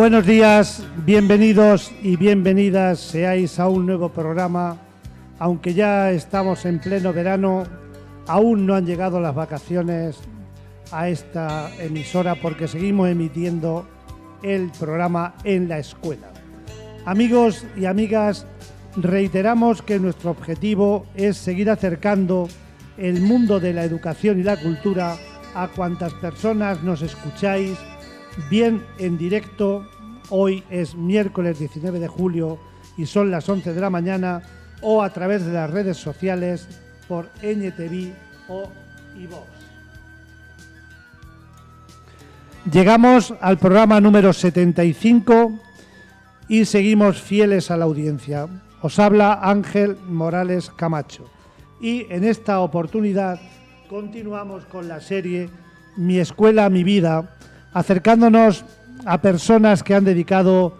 Buenos días, bienvenidos y bienvenidas seáis a un nuevo programa. Aunque ya estamos en pleno verano, aún no han llegado las vacaciones a esta emisora porque seguimos emitiendo el programa en la escuela. Amigos y amigas, reiteramos que nuestro objetivo es seguir acercando el mundo de la educación y la cultura a cuantas personas nos escucháis, bien en directo. Hoy es miércoles 19 de julio y son las 11 de la mañana, o a través de las redes sociales por NTV o iVox. Llegamos al programa número 75 y seguimos fieles a la audiencia. Os habla Ángel Morales Camacho y en esta oportunidad continuamos con la serie Mi Escuela, Mi Vida, acercándonos a personas que han dedicado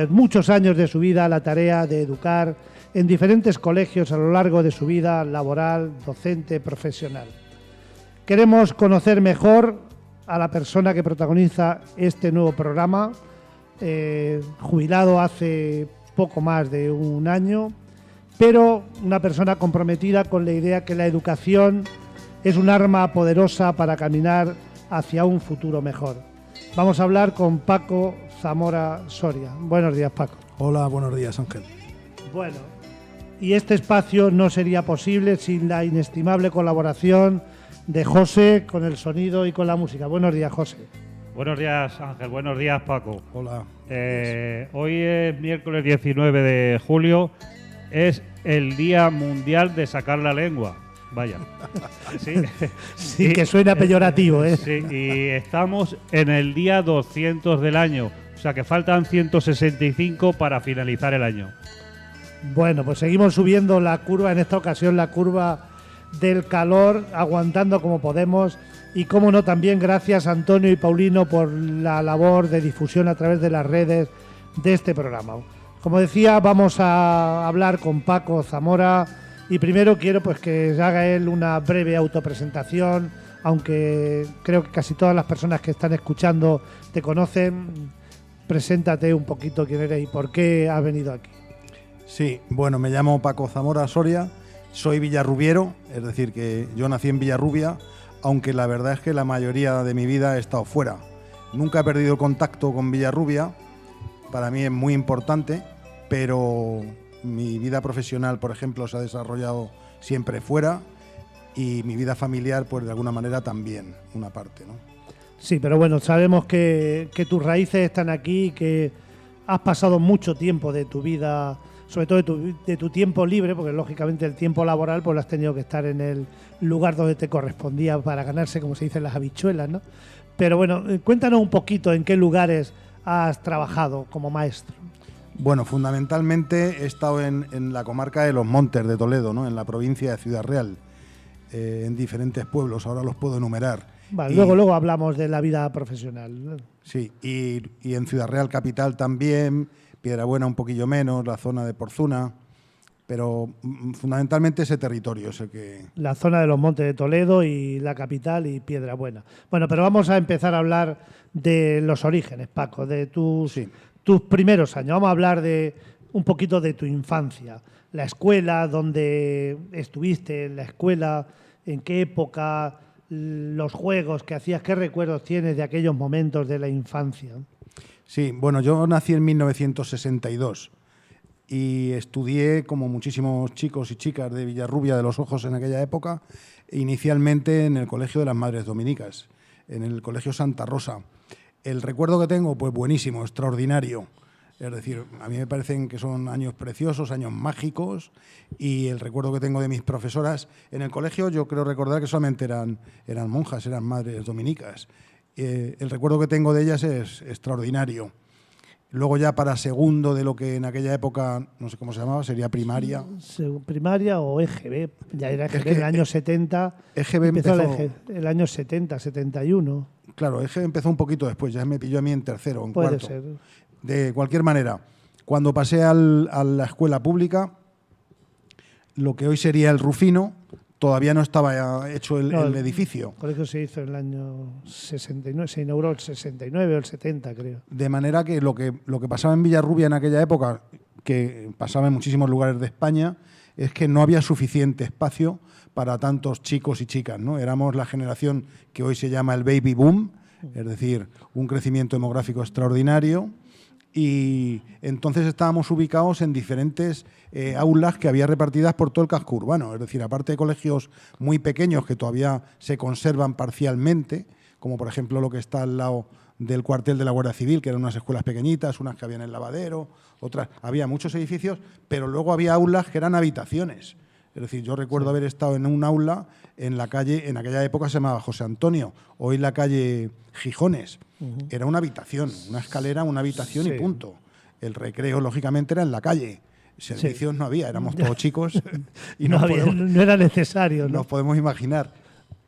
muchos años de su vida a la tarea de educar en diferentes colegios a lo largo de su vida laboral, docente, profesional. Queremos conocer mejor a la persona que protagoniza este nuevo programa, jubilado hace poco más de un año, pero una persona comprometida con la idea que la educación es un arma poderosa para caminar hacia un futuro mejor. Vamos a hablar con Paco Zamora Soria. Buenos días, Paco. Hola, buenos días, Ángel. Bueno, y este espacio no sería posible sin la inestimable colaboración de José con el sonido y con la música. Buenos días, José. Buenos días, Ángel. Buenos días, Paco. Hola. Hoy es miércoles 19 de julio. Es el Día Mundial de Sacar la Lengua. Vaya. Sí, sí, que suena peyorativo, ¿eh? Sí, y estamos en el día 200 del año. O sea que faltan 165 para finalizar el año. Bueno, pues seguimos subiendo la curva, en esta ocasión la curva del calor, aguantando como podemos. Y cómo no, también gracias a Antonio y Paulino por la labor de difusión a través de las redes de este programa. Como decía, vamos a hablar con Paco Zamora. Y primero quiero pues que haga él una breve autopresentación, aunque creo que casi todas las personas que están escuchando te conocen. Preséntate un poquito quién eres y por qué has venido aquí. Sí, bueno, me llamo Paco Zamora Soria, soy villarrubiero, es decir, que yo nací en Villarrubia, aunque la verdad es que la mayoría de mi vida he estado fuera. Nunca he perdido contacto con Villarrubia, para mí es muy importante, pero mi vida profesional, por ejemplo, se ha desarrollado siempre fuera y mi vida familiar, pues de alguna manera también, una parte, ¿no? Sí, pero bueno, sabemos que tus raíces están aquí y que has pasado mucho tiempo de tu vida, sobre todo de tu tiempo libre, porque lógicamente el tiempo laboral pues lo has tenido que estar en el lugar donde te correspondía para ganarse, como se dicen las habichuelas, ¿no? Pero bueno, cuéntanos un poquito en qué lugares has trabajado como maestro. Bueno, fundamentalmente he estado en la comarca de Los Montes de Toledo, ¿no? En la provincia de Ciudad Real, en diferentes pueblos, ahora los puedo enumerar. Vale, luego hablamos de la vida profesional, ¿no? Sí, y en Ciudad Real capital también, Piedrabuena un poquillo menos, la zona de Porzuna, pero fundamentalmente ese territorio es el que... La zona de Los Montes de Toledo y la capital y Piedrabuena. Bueno, pero vamos a empezar a hablar de los orígenes, Paco, de tus primeros años. Vamos a hablar de un poquito de tu infancia, la escuela, dónde estuviste en la escuela, en qué época, los juegos que hacías, qué recuerdos tienes de aquellos momentos de la infancia. Sí, bueno, yo nací en 1962 y estudié, como muchísimos chicos y chicas de Villarrubia de los Ojos en aquella época, inicialmente en el Colegio de las Madres Dominicas, en el Colegio Santa Rosa. El recuerdo que tengo, pues buenísimo, extraordinario. Es decir, a mí me parecen que son años preciosos, años mágicos, y el recuerdo que tengo de mis profesoras en el colegio, yo creo recordar que solamente eran monjas, eran madres dominicas. El recuerdo que tengo de ellas es extraordinario. Luego ya para segundo de lo que en aquella época, no sé cómo se llamaba, sería primaria. Primaria o EGB, ya era EGB en el año 70. EGB empezó el año 70, 71. Claro, EGB empezó un poquito después, ya me pilló a mí en tercero, en cuarto. Puede ser. De cualquier manera, cuando pasé a la escuela pública, lo que hoy sería el Rufino, todavía no estaba hecho el edificio. El colegio se hizo en el año 69, se inauguró el 69 o el 70, creo. De manera que lo que pasaba en Villarrubia en aquella época, que pasaba en muchísimos lugares de España, es que no había suficiente espacio para tantos chicos y chicas, ¿no? Éramos la generación que hoy se llama el baby boom, es decir, un crecimiento demográfico extraordinario, y entonces estábamos ubicados en diferentes aulas que había repartidas por todo el casco urbano, es decir, aparte de colegios muy pequeños que todavía se conservan parcialmente, como por ejemplo lo que está al lado del cuartel de la Guardia Civil, que eran unas escuelas pequeñitas, unas que había en el lavadero, otras, había muchos edificios, pero luego había aulas que eran habitaciones. Es decir, yo recuerdo haber estado en un aula en la calle, en aquella época se llamaba José Antonio, hoy la calle Gijones. Era una habitación, una escalera, una habitación y punto. El recreo, lógicamente, era en la calle. Servicios no había, éramos todos chicos y no era necesario, ¿no? Nos podemos imaginar.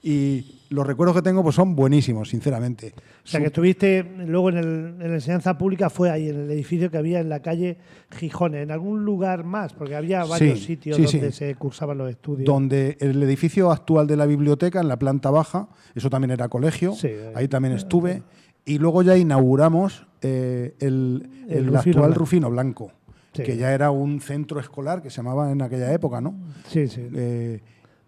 Y los recuerdos que tengo pues son buenísimos, sinceramente. O sea, que estuviste luego en la enseñanza pública, fue ahí, en el edificio que había en la calle Gijones, en algún lugar más, porque había varios sitios donde se cursaban los estudios. Donde el edificio actual de la biblioteca, en la planta baja, eso también era colegio, ahí también estuve. Y luego ya inauguramos el actual Rufino Blanco, que ya era un centro escolar que se llamaba en aquella época, ¿no? Sí, sí.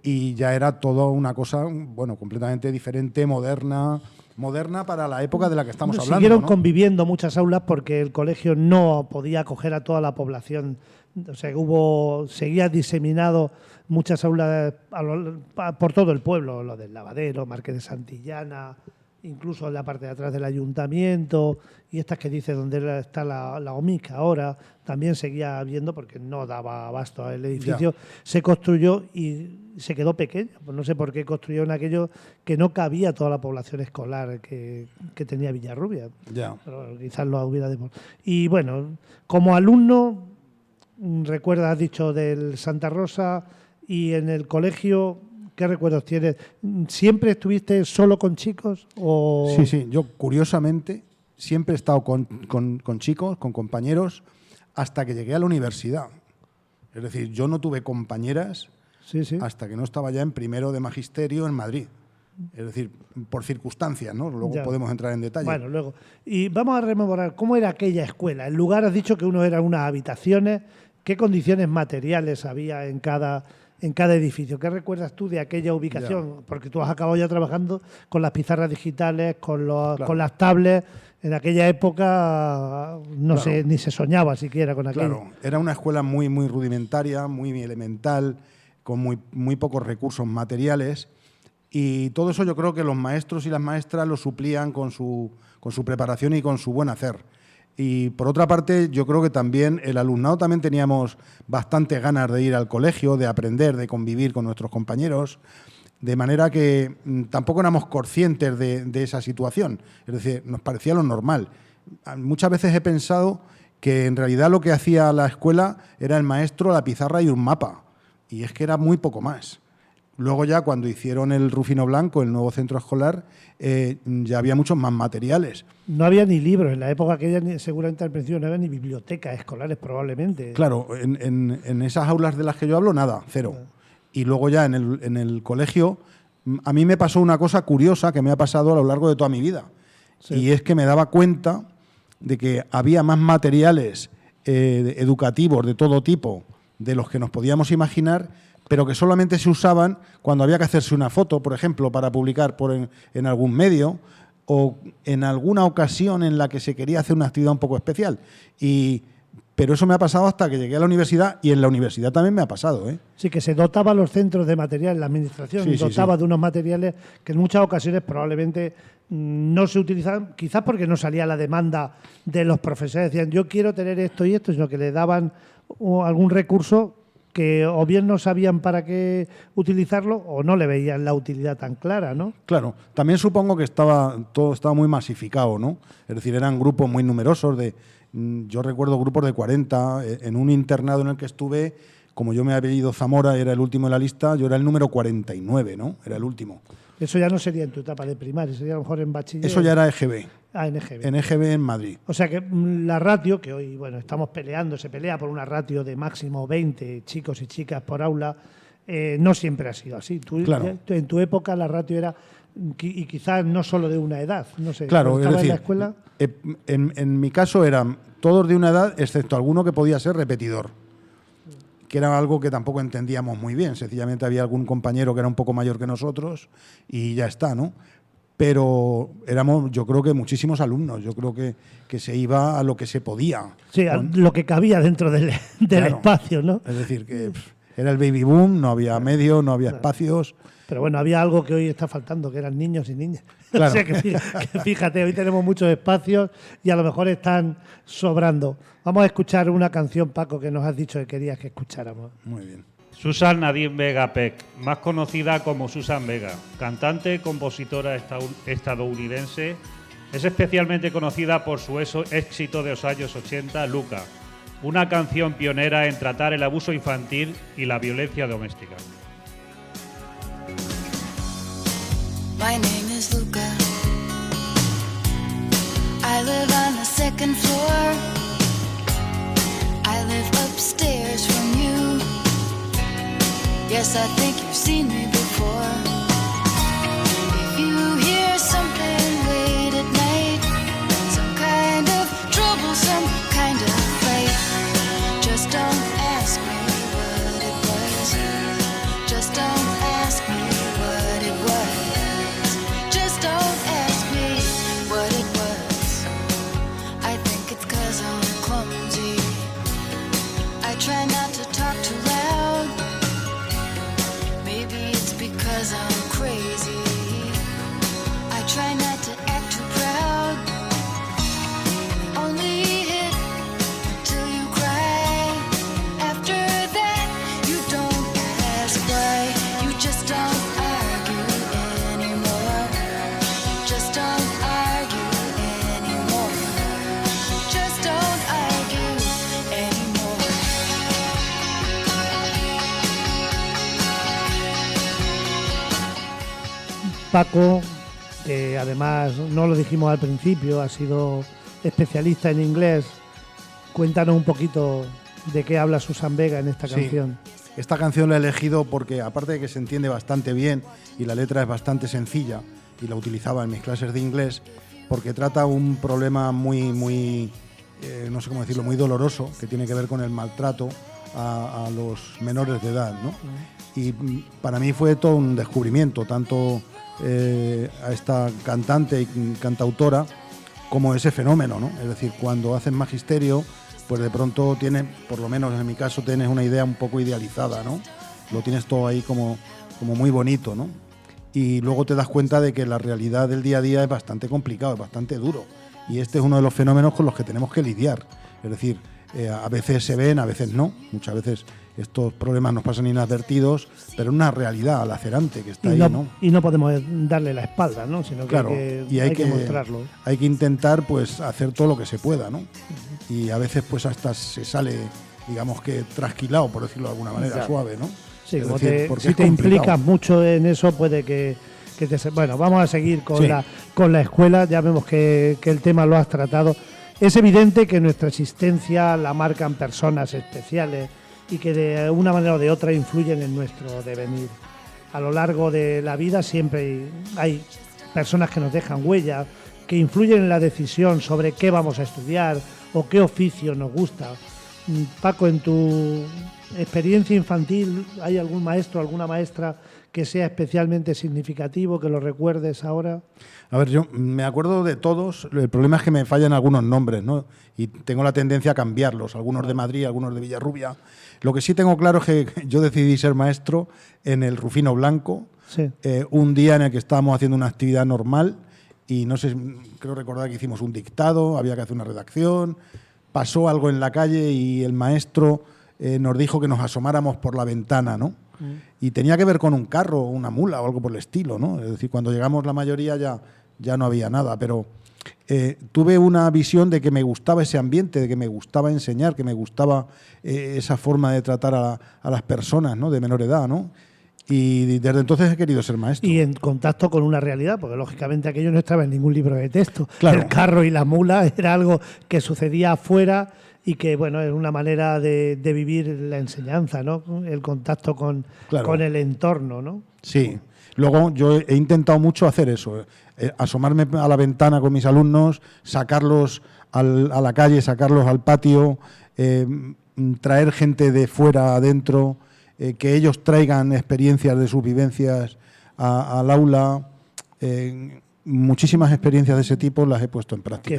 Y ya era todo una cosa, bueno, completamente diferente, moderna para la época de la que estamos hablando. Siguieron ¿no? conviviendo muchas aulas porque el colegio no podía acoger a toda la población. O sea, seguía diseminado muchas aulas por todo el pueblo, lo del Lavadero, Marqués de Santillana, incluso en la parte de atrás del ayuntamiento, y estas que dice donde está la OMIC ahora, también seguía habiendo porque no daba abasto el edificio. Ya. Se construyó y se quedó pequeño. Pues no sé por qué construyeron aquello que no cabía toda la población escolar que tenía Villarrubia. Ya. Pero quizás lo hubiera... Y bueno, como alumno, recuerdas, has dicho, del Santa Rosa, y en el colegio... ¿Qué recuerdos tienes? ¿Siempre estuviste solo con chicos? O... Sí. Yo, curiosamente, siempre he estado con chicos, con compañeros, hasta que llegué a la universidad. Es decir, yo no tuve compañeras hasta que no estaba ya en primero de magisterio en Madrid. Es decir, por circunstancias, ¿no? Luego podemos entrar en detalle. Bueno, luego. Y vamos a rememorar cómo era aquella escuela. El lugar, has dicho que uno era unas habitaciones. ¿Qué condiciones materiales había en cada edificio? ¿Qué recuerdas tú de aquella ubicación? Porque tú has acabado ya trabajando con las pizarras digitales, con las tablets. En aquella época, no sé, ni se soñaba siquiera con aquello. Claro, era una escuela muy, muy rudimentaria, muy elemental, con muy pocos recursos materiales. Y todo eso yo creo que los maestros y las maestras lo suplían con su preparación y con su buen hacer. Y por otra parte, yo creo que también el alumnado también teníamos bastantes ganas de ir al colegio, de aprender, de convivir con nuestros compañeros, de manera que tampoco éramos conscientes de esa situación. Es decir, nos parecía lo normal. Muchas veces he pensado que en realidad lo que hacía la escuela era el maestro, la pizarra y un mapa. Y es que era muy poco más. Luego ya cuando hicieron el Rufino Blanco, el nuevo centro escolar, ya había muchos más materiales. No había ni libros. En la época aquella, seguramente al principio no había ni bibliotecas escolares probablemente. Claro, en esas aulas de las que yo hablo, nada, cero. Claro. Y luego ya en el colegio, a mí me pasó una cosa curiosa que me ha pasado a lo largo de toda mi vida. Sí. Y es que me daba cuenta de que había más materiales educativos de todo tipo de los que nos podíamos imaginar, pero que solamente se usaban cuando había que hacerse una foto, por ejemplo, para publicar en algún medio, o en alguna ocasión en la que se quería hacer una actividad un poco especial. Pero eso me ha pasado hasta que llegué a la universidad, y en la universidad también me ha pasado, ¿eh? Sí, que se dotaba los centros de material, la administración dotaba de unos materiales que en muchas ocasiones probablemente no se utilizaban, quizás porque no salía la demanda de los profesores. Decían, yo quiero tener esto y esto, sino que le daban algún recurso que o bien no sabían para qué utilizarlo o no le veían la utilidad tan clara, ¿no? Claro, también supongo que todo estaba muy masificado, ¿no? Es decir, eran grupos muy numerosos, yo recuerdo grupos de 40, en un internado en el que estuve, como yo me había ido Zamora, era el último de la lista, yo era el número 49, ¿no? Era el último. Eso ya no sería en tu etapa de primaria, sería a lo mejor en bachiller. Eso ya era EGB. Ah, en EGB. En EGB en Madrid. O sea que la ratio, que hoy estamos peleando, se pelea por una ratio de máximo 20 chicos y chicas por aula, no siempre ha sido así. Claro. En tu época la ratio era, y quizás no solo de una edad, no sé. Claro, es ¿estabas decir, en la escuela? en mi caso eran todos de una edad, excepto alguno que podía ser repetidor, que era algo que tampoco entendíamos muy bien. Sencillamente había algún compañero que era un poco mayor que nosotros y ya está, ¿no? Pero éramos, yo creo que muchísimos alumnos. Yo creo que se iba a lo que se podía. Sí, a lo que cabía dentro del Claro. espacio, ¿no? Es decir, que era el baby boom, no había medios, no había Claro. espacios. Pero bueno, había algo que hoy está faltando, que eran niños y niñas. Claro. O sea, que fíjate, hoy tenemos muchos espacios y a lo mejor están sobrando. Vamos a escuchar una canción, Paco, que nos has dicho que querías que escucháramos. Muy bien. Susan Nadine Vega Peck, más conocida como Susan Vega, cantante, compositora estadounidense, es especialmente conocida por su éxito de los años 80, Luca, una canción pionera en tratar el abuso infantil y la violencia doméstica. My name is Luca. I live on the second floor. I live upstairs from you. Yes, I think you've seen me before. If you hear something late at night, some kind of trouble, some kind of fight, just don't ask me what it was. Just don't ask me what it was. Just don't ask me what it was. I think it's 'cause I'm clumsy. I try not to talk too loud. Maybe it's because I'm crazy. I try not to act too proud. Only hit till you cry. After that, you don't ask why. You just don't argue anymore. Just don't argue anymore. Just don't argue anymore. Paco, que además no lo dijimos al principio, ha sido especialista en inglés. Cuéntanos un poquito de qué habla Susan Vega en esta Sí. canción. Esta canción la he elegido porque, aparte de que se entiende bastante bien y la letra es bastante sencilla, y la utilizaba en mis clases de inglés, porque trata un problema muy no sé cómo decirlo, muy doloroso, que tiene que ver con el maltrato a los menores de edad, ¿no? Y para mí fue todo un descubrimiento, tanto a esta cantante y cantautora como ese fenómeno, ¿no? Es decir, cuando haces magisterio, pues de pronto tienes, por lo menos en mi caso, tienes una idea un poco idealizada, ¿no? Lo tienes todo ahí como muy bonito, ¿no? Y luego te das cuenta de que la realidad del día a día es bastante complicado, es bastante duro. Y este es uno de los fenómenos con los que tenemos que lidiar. Es decir, a veces se ven, a veces no. Muchas veces estos problemas nos pasan inadvertidos, pero es una realidad lacerante que está ahí, ¿no? Y no podemos darle la espalda, ¿no? Sino que, Claro, y hay que mostrarlo. Hay que intentar, pues, hacer todo lo que se pueda, ¿no? Y a veces, pues, hasta se sale, digamos que trasquilado, por decirlo de alguna manera, Ya. suave, ¿no? Sí, Es como decir, porque si es te complicado. implicas mucho en eso, puede que te... Bueno, vamos a seguir con, Sí. con la escuela. Ya vemos que el tema lo has tratado. Es evidente que nuestra existencia la marcan personas especiales y que de una manera o de otra influyen en nuestro devenir. A lo largo de la vida siempre hay personas que nos dejan huella, que influyen en la decisión sobre qué vamos a estudiar o qué oficio nos gusta. Paco, en tu experiencia infantil, ¿hay algún maestro, alguna maestra que sea especialmente significativo, que lo recuerdes ahora? A ver, yo me acuerdo de todos. El problema es que me fallan algunos nombres, ¿no? Y tengo la tendencia a cambiarlos, algunos de Madrid, algunos de Villarrubia. Lo que sí tengo claro es que yo decidí ser maestro en el Rufino Blanco, Sí. un día en el que estábamos haciendo una actividad normal y no sé, creo recordar que hicimos un dictado, había que hacer una redacción, pasó algo en la calle y el maestro nos dijo que nos asomáramos por la ventana, ¿no? Y tenía que ver con un carro, una mula o algo por el estilo, ¿no? Es decir, cuando llegamos la mayoría ya no había nada, pero tuve una visión de que me gustaba ese ambiente, de que me gustaba enseñar, que me gustaba esa forma de tratar a las personas, ¿no? De menor edad, ¿no? Y desde entonces he querido ser maestro. Y en contacto con una realidad, porque lógicamente aquello no estaba en ningún libro de texto. Claro. El carro y la mula era algo que sucedía afuera y que, bueno, es una manera de vivir la enseñanza, ¿no? El contacto con el entorno, ¿no? Sí. Luego yo he intentado mucho hacer eso, asomarme a la ventana con mis alumnos, sacarlos a la calle, sacarlos al patio, traer gente de fuera adentro, que ellos traigan experiencias de sus vivencias al aula. Muchísimas experiencias de ese tipo las he puesto en práctica.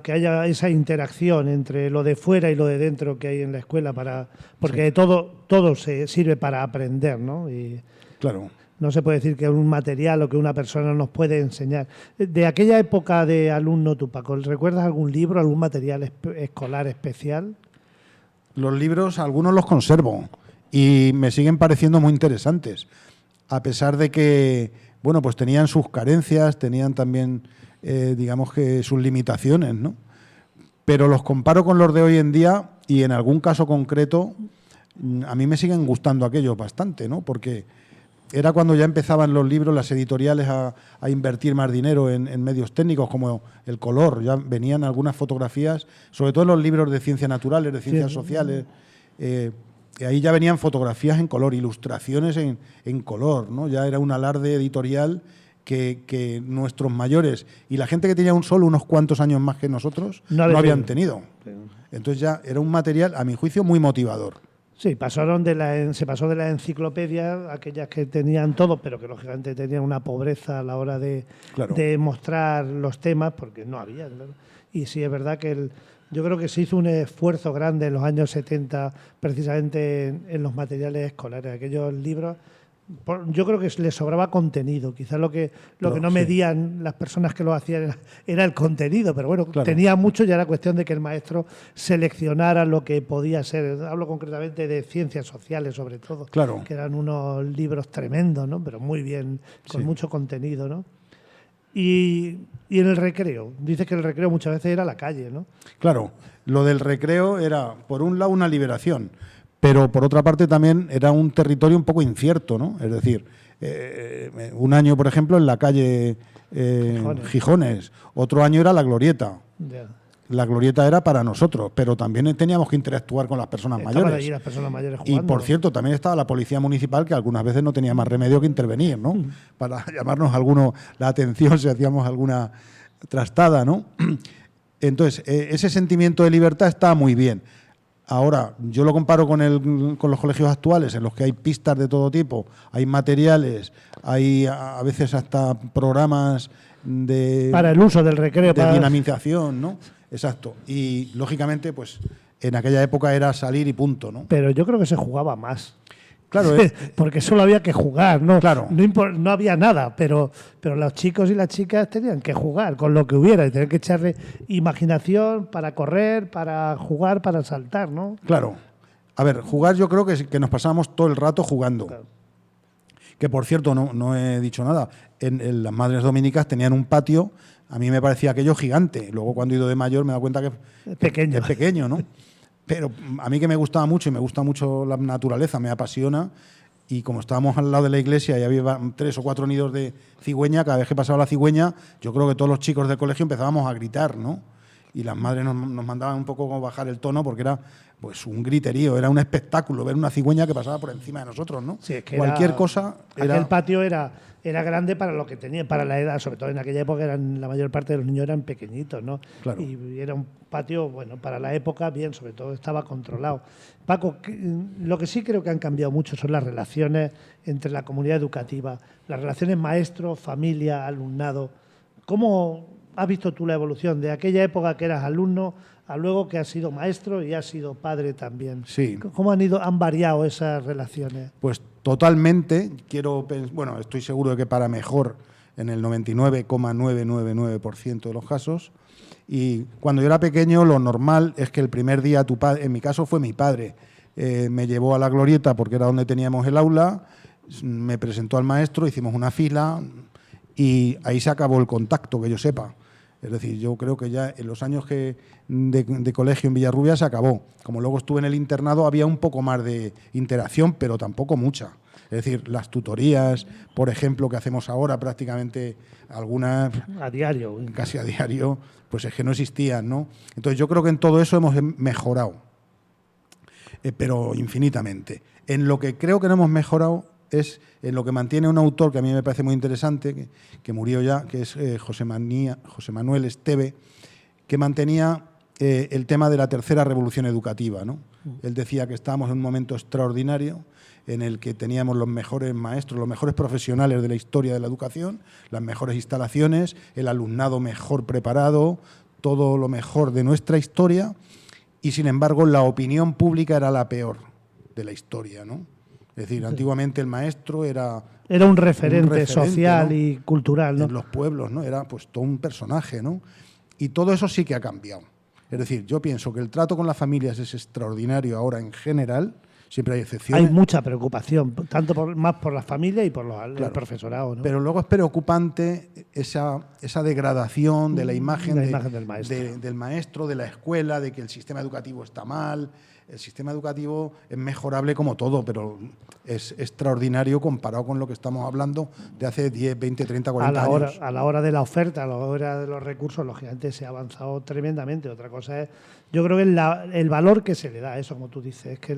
Que haya esa interacción entre lo de fuera y lo de dentro que hay en la escuela, porque todo se sirve para aprender, ¿no? Y claro. No se puede decir que un material o que una persona nos puede enseñar. De aquella época de alumno, tú, Paco, ¿recuerdas algún libro, algún material escolar especial? Los libros, algunos los conservo y me siguen pareciendo muy interesantes, a pesar de que, bueno, pues tenían sus carencias, tenían también, digamos que sus limitaciones, ¿no? Pero los comparo con los de hoy en día y en algún caso concreto a mí me siguen gustando aquellos bastante, ¿no? Porque era cuando ya empezaban los libros, las editoriales a invertir más dinero en medios técnicos como el color. Ya venían algunas fotografías, sobre todo en los libros de ciencias naturales, de ciencias sociales. Ahí ya venían fotografías en color, ilustraciones en color, ¿no? Ya era un alarde editorial que nuestros mayores y la gente que tenía unos cuantos años más que nosotros no habían tenido. Entonces ya era un material, a mi juicio, muy motivador. Sí, se pasó de la enciclopedia, aquellas que tenían todo, pero que lógicamente tenían una pobreza a la hora de mostrar los temas, porque no había. Claro. Y sí, es verdad que yo creo que se hizo un esfuerzo grande en los años 70, precisamente en los materiales escolares. Aquellos libros, yo creo que les sobraba contenido. Quizás lo que no medían las personas que lo hacían era el contenido, pero bueno, tenía mucho y era cuestión de que el maestro seleccionara lo que podía ser. Hablo concretamente de ciencias sociales, sobre todo, que eran unos libros tremendos, ¿no? Pero muy bien, con mucho contenido, ¿no? Y en el recreo, dices que el recreo muchas veces era la calle, ¿no? Claro, lo del recreo era, por un lado, una liberación, pero por otra parte también era un territorio un poco incierto, ¿no? Es decir, un año, por ejemplo, en la calle Gijones, otro año era la Glorieta. La Glorieta era para nosotros, pero también teníamos que interactuar con las personas mayores. Allí las personas mayores jugando. Y, por cierto, también estaba la policía municipal, que algunas veces no tenía más remedio que intervenir, ¿no? Para llamarnos la atención si hacíamos alguna trastada, ¿no? Entonces, ese sentimiento de libertad está muy bien. Ahora, yo lo comparo con los colegios actuales, en los que hay pistas de todo tipo, hay materiales, hay a veces hasta programas para el uso del recreo. De dinamización, ¿no? Exacto. Y, lógicamente, pues en aquella época era salir y punto, ¿no? Pero yo creo que se jugaba más. Claro, porque solo había que jugar, ¿no? Claro. No había nada, pero los chicos y las chicas tenían que jugar con lo que hubiera y tenían que echarle imaginación para correr, para jugar, para saltar, ¿no? Claro. A ver, jugar yo creo que nos pasábamos todo el rato jugando. Claro. Que, por cierto, no he dicho nada. En las Madres Dominicas tenían un patio, a mí me parecía aquello gigante. Luego, cuando he ido de mayor, me he dado cuenta que es pequeño, ¿no? Pero a mí, que me gustaba mucho y me gusta mucho la naturaleza, me apasiona, y como estábamos al lado de la iglesia y había 3 o 4 nidos de cigüeña, cada vez que pasaba la cigüeña, yo creo que todos los chicos del colegio empezábamos a gritar, ¿no? Y las madres nos mandaban un poco como bajar el tono, porque era pues un griterío, era un espectáculo ver una cigüeña que pasaba por encima de nosotros, ¿no? Sí, es que cualquier cosa era... Aquel patio era grande para lo que tenía, para la edad, sobre todo en aquella época la mayor parte de los niños eran pequeñitos, ¿no? Claro. Y era un patio, bueno, para la época bien, sobre todo estaba controlado. Paco, lo que sí creo que han cambiado mucho son las relaciones entre la comunidad educativa, las relaciones maestro, familia, alumnado. ¿Cómo has visto tú la evolución de aquella época que eras alumno a luego que has sido maestro y has sido padre también? Sí. ¿Cómo han variado esas relaciones? Pues totalmente. Estoy seguro de que para mejor en el 99,999% de los casos. Y cuando yo era pequeño, lo normal es que el primer día tu padre, en mi caso fue mi padre, me llevó a la Glorieta porque era donde teníamos el aula, me presentó al maestro, hicimos una fila y ahí se acabó el contacto, que yo sepa. Es decir, yo creo que ya en los años de colegio en Villarrubia se acabó. Como luego estuve en el internado, había un poco más de interacción, pero tampoco mucha. Es decir, las tutorías, por ejemplo, que hacemos ahora prácticamente algunas A diario. casi a diario, pues es que no existían, ¿no? Entonces yo creo que en todo eso hemos mejorado, pero infinitamente. En lo que creo que no hemos mejorado es en lo que mantiene un autor que a mí me parece muy interesante, que murió ya, que es José Manuel Esteve, que mantenía el tema de la tercera revolución educativa, ¿no? Él decía que estábamos en un momento extraordinario en el que teníamos los mejores maestros, los mejores profesionales de la historia de la educación, las mejores instalaciones, el alumnado mejor preparado, todo lo mejor de nuestra historia, y sin embargo la opinión pública era la peor de la historia, ¿no? Es decir, antiguamente el maestro era un referente social, ¿no? y cultural, ¿no? En los pueblos, ¿no? Era pues todo un personaje, ¿no? Y todo eso sí que ha cambiado. Es decir, yo pienso que el trato con las familias es extraordinario ahora en general, siempre hay excepciones. Hay mucha preocupación, tanto más por las familias y por el profesorado, ¿no? Pero luego es preocupante esa degradación de la imagen, del maestro. Del maestro, de la escuela, de que el sistema educativo está mal. El sistema educativo es mejorable como todo, pero es extraordinario comparado con lo que estamos hablando de hace 10, 20, 30, 40 años. A la hora de la oferta, a la hora de los recursos, lógicamente se ha avanzado tremendamente. Otra cosa es, yo creo que el valor que se le da a eso, como tú dices, es que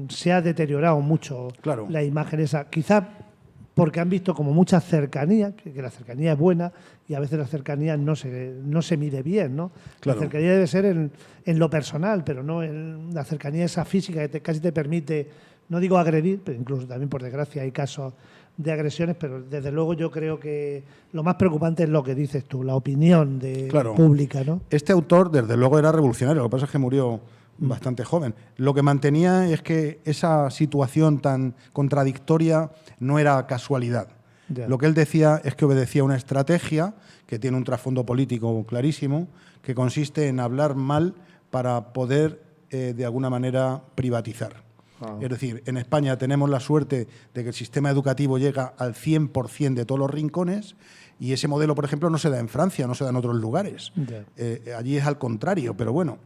se ha deteriorado mucho la imagen esa. Quizás porque han visto como mucha cercanía, que la cercanía es buena y a veces la cercanía no se mide bien, ¿no? Claro. La cercanía debe ser en lo personal, pero no en la cercanía esa física que casi te permite, no digo agredir, pero incluso también por desgracia hay casos de agresiones, pero desde luego yo creo que lo más preocupante es lo que dices tú, la opinión pública, ¿no? Este autor desde luego era revolucionario, lo que pasa es que murió bastante joven. Lo que mantenía es que esa situación tan contradictoria no era casualidad. Ya. Lo que él decía es que obedecía una estrategia que tiene un trasfondo político clarísimo, que consiste en hablar mal para poder, de alguna manera, privatizar. Es decir, en España tenemos la suerte de que el sistema educativo llega al 100% de todos los rincones, y ese modelo, por ejemplo, no se da en Francia, no se da en otros lugares. Allí es al contrario, pero bueno.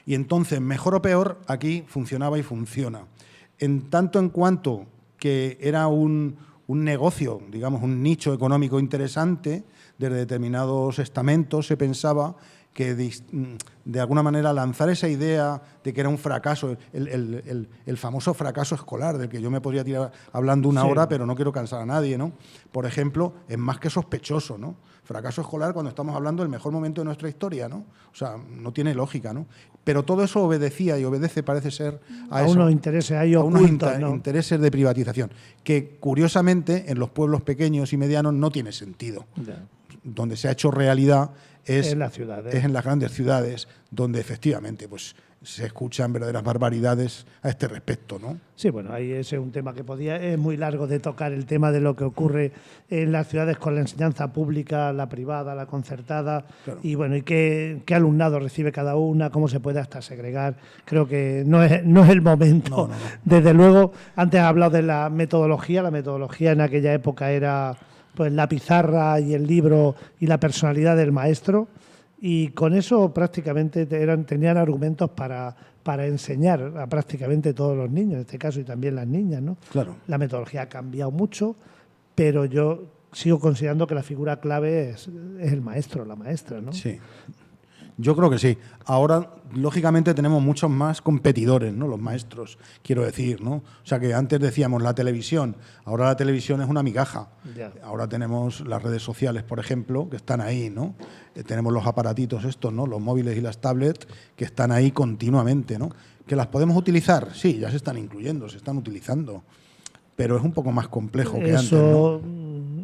Y entonces, mejor o peor, aquí funcionaba y funciona. En tanto en cuanto que era un negocio, digamos, un nicho económico interesante, desde determinados estamentos se pensaba que de alguna manera lanzar esa idea de que era un fracaso, el famoso fracaso escolar, del que yo me podría tirar hablando una hora, pero no quiero cansar a nadie, ¿no? Por ejemplo, es más que sospechoso, ¿no? Fracaso escolar cuando estamos hablando del mejor momento de nuestra historia, ¿no? O sea, no tiene lógica, ¿no? Pero todo eso obedecía y obedece, parece ser, a unos intereses ahí ocultos, ¿no? Intereses de privatización, que curiosamente en los pueblos pequeños y medianos no tiene sentido. Donde se ha hecho realidad es en las ciudades. Es en las grandes ciudades, donde efectivamente pues se escuchan verdaderas barbaridades a este respecto, ¿no? Sí, bueno, ahí ese es un tema que es muy largo de tocar, el tema de lo que ocurre en las ciudades con la enseñanza pública, la privada, la concertada, claro. Y bueno, y qué alumnado recibe cada una, cómo se puede hasta segregar. Creo que no es el momento. No. Desde luego, antes has hablado de la metodología en aquella época era pues la pizarra y el libro y la personalidad del maestro, y con eso prácticamente tenían argumentos para enseñar a prácticamente todos los niños, en este caso, y también las niñas, ¿no? Claro. La metodología ha cambiado mucho, pero yo sigo considerando que la figura clave es el maestro, la maestra, ¿no? Sí. Yo creo que sí. Ahora, lógicamente, tenemos muchos más competidores, ¿no? Los maestros, quiero decir, ¿no? O sea, que antes decíamos la televisión, ahora la televisión es una migaja. Ya. Ahora tenemos las redes sociales, por ejemplo, que están ahí, ¿no? Tenemos los aparatitos estos, ¿no? Los móviles y las tablets, que están ahí continuamente, ¿no? ¿Que las podemos utilizar? Sí, ya se están incluyendo, se están utilizando. Pero es un poco más complejo que antes, ¿no?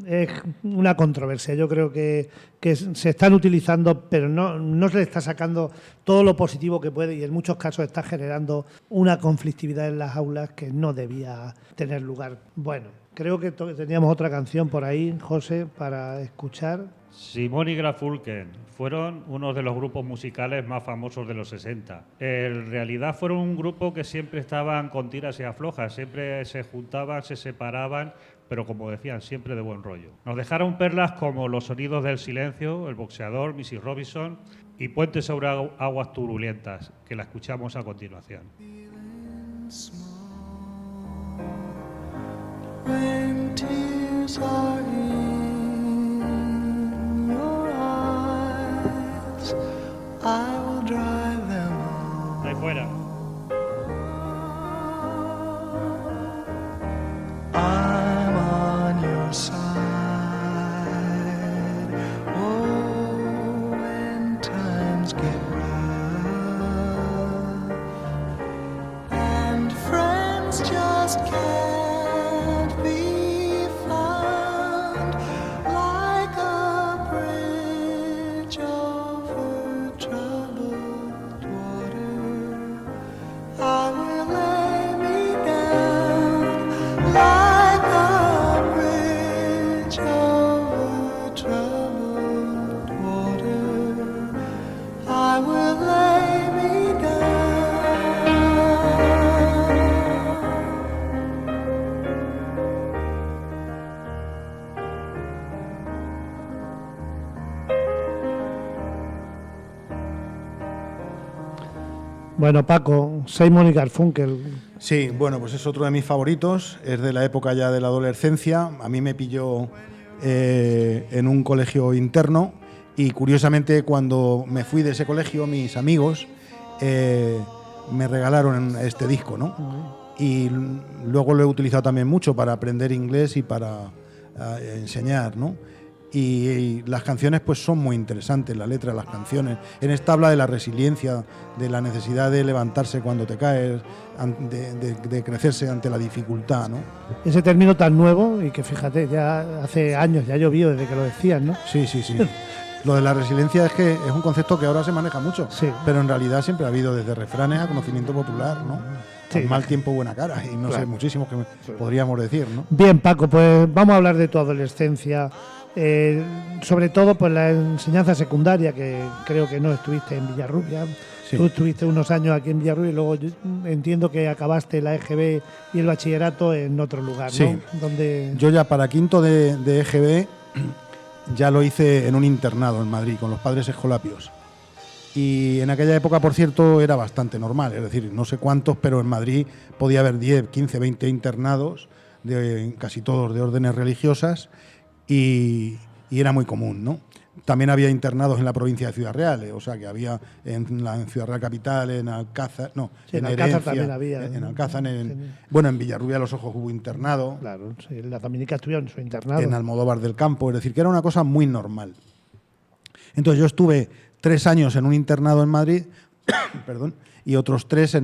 Es una controversia. Yo creo que se están utilizando, pero no se le está sacando todo lo positivo que puede, y en muchos casos está generando una conflictividad en las aulas que no debía tener lugar. Bueno, creo que teníamos otra canción por ahí, José, para escuchar. Simón y Garfunkel fueron uno de los grupos musicales más famosos de los 60. En realidad fueron un grupo que siempre estaban con tiras y aflojas, siempre se juntaban, se separaban, pero como decían, siempre de buen rollo. Nos dejaron perlas como Los sonidos del silencio, El boxeador, Mrs. Robinson y Puente sobre aguas turbulentas, que la escuchamos a continuación. when tears are in your eyes, I will dry them all. Ahí fuera. I'm on your side. Oh, when times get rough and friends just can't be found, like a bridge over troubled water, I will lay me down like a bridge over troubled water. I will lay me down. Bueno, Paco, Simon y Garfunkel. Sí, bueno, pues es otro de mis favoritos, es de la época ya de la adolescencia. A mí me pilló en un colegio interno y curiosamente cuando me fui de ese colegio, mis amigos me regalaron este disco, ¿no? Y luego lo he utilizado también mucho para aprender inglés y para enseñar, ¿no? Y las canciones pues son muy interesantes, la letra de las canciones. En esta habla de la resiliencia, de la necesidad de levantarse cuando te caes, de crecerse ante la dificultad, ¿no? Ese término tan nuevo y que fíjate, ya hace años, ya llovió desde que lo decían, ¿no? Sí, sí, sí. Lo de la resiliencia es que es un concepto que ahora se maneja mucho, Sí. pero en realidad siempre ha habido desde refranes a conocimiento popular, ¿no? Sí. Al mal tiempo, buena cara, y no sé, Claro. muchísimos que podríamos decir, ¿no? Bien, Paco, pues vamos a hablar de tu adolescencia, sobre todo pues la enseñanza secundaria, que creo que no estuviste en Villarrubia. Sí. Tú estuviste unos años aquí en Villarrubia y luego yo entiendo que acabaste la EGB y el bachillerato en otro lugar, ¿no? Sí. Donde... Yo ya para quinto de EGB ya lo hice en un internado en Madrid, con los padres escolapios. Y en aquella época, por cierto, era bastante normal, es decir, no sé cuántos, pero en Madrid podía haber 10, 15, 20 internados, casi todos de órdenes religiosas, y era muy común, ¿no? También había internados en la provincia de Ciudad Real, o sea que había en Ciudad Real Capital, en Alcázar, no, Sí, en en Alcázar Herencia, también había, en ¿no? Alcázar, bueno, en Villarrubia de los Ojos hubo internado, Claro, sí, las dominicas estuvieron en su internado. en Almodóvar del Campo, es decir, que era una cosa muy normal. Entonces yo estuve 3 años en un internado en Madrid, perdón, y otros 3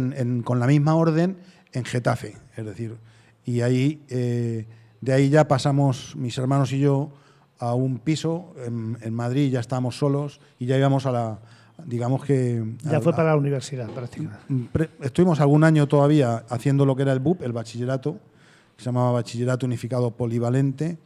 con la misma orden en Getafe, es decir, y ahí de ahí ya pasamos mis hermanos y yo a un piso en Madrid, ya estábamos solos y ya íbamos a la, digamos que... Ya fue para la universidad, prácticamente. Estuvimos algún año todavía haciendo lo que era el BUP, el bachillerato, que se llamaba Bachillerato Unificado Polivalente,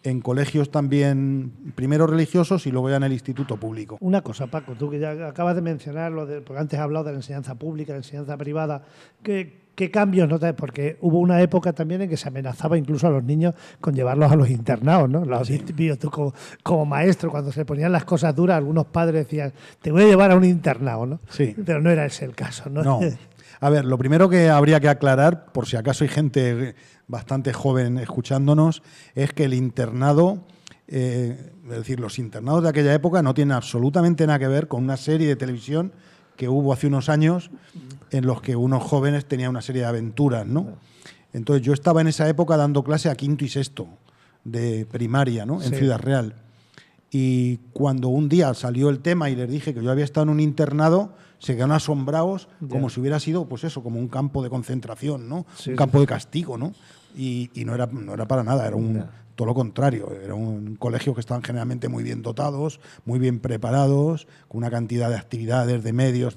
en colegios también, primero religiosos y luego ya en el instituto público. Una cosa, Paco, tú que ya acabas de mencionar, porque antes has hablado de la enseñanza pública, la enseñanza privada, ¿qué cambios notas? Porque hubo una época también en que se amenazaba incluso a los niños con llevarlos a los internados, ¿no? Lo has visto tú como maestro, cuando se ponían las cosas duras, algunos padres decían, te voy a llevar a un internado, ¿no? Sí. Pero no era ese el caso, ¿no? No. A ver, lo primero que habría que aclarar, por si acaso hay gente bastante joven escuchándonos, es que el internado, es decir, los internados de aquella época no tienen absolutamente nada que ver con una serie de televisión que hubo hace unos años en los que unos jóvenes tenían una serie de aventuras, ¿no? Entonces yo estaba en esa época dando clase a quinto y sexto de primaria, ¿no? En Sí. Ciudad Real. Y cuando un día salió el tema y les dije que yo había estado en un internado, se quedaron asombrados como si hubiera sido, pues eso, como un campo de concentración, ¿no? Sí, un campo de castigo, ¿no? Y no era para nada, era todo lo contrario, era un colegio que estaban generalmente muy bien dotados, muy bien preparados, con una cantidad de actividades, de medios,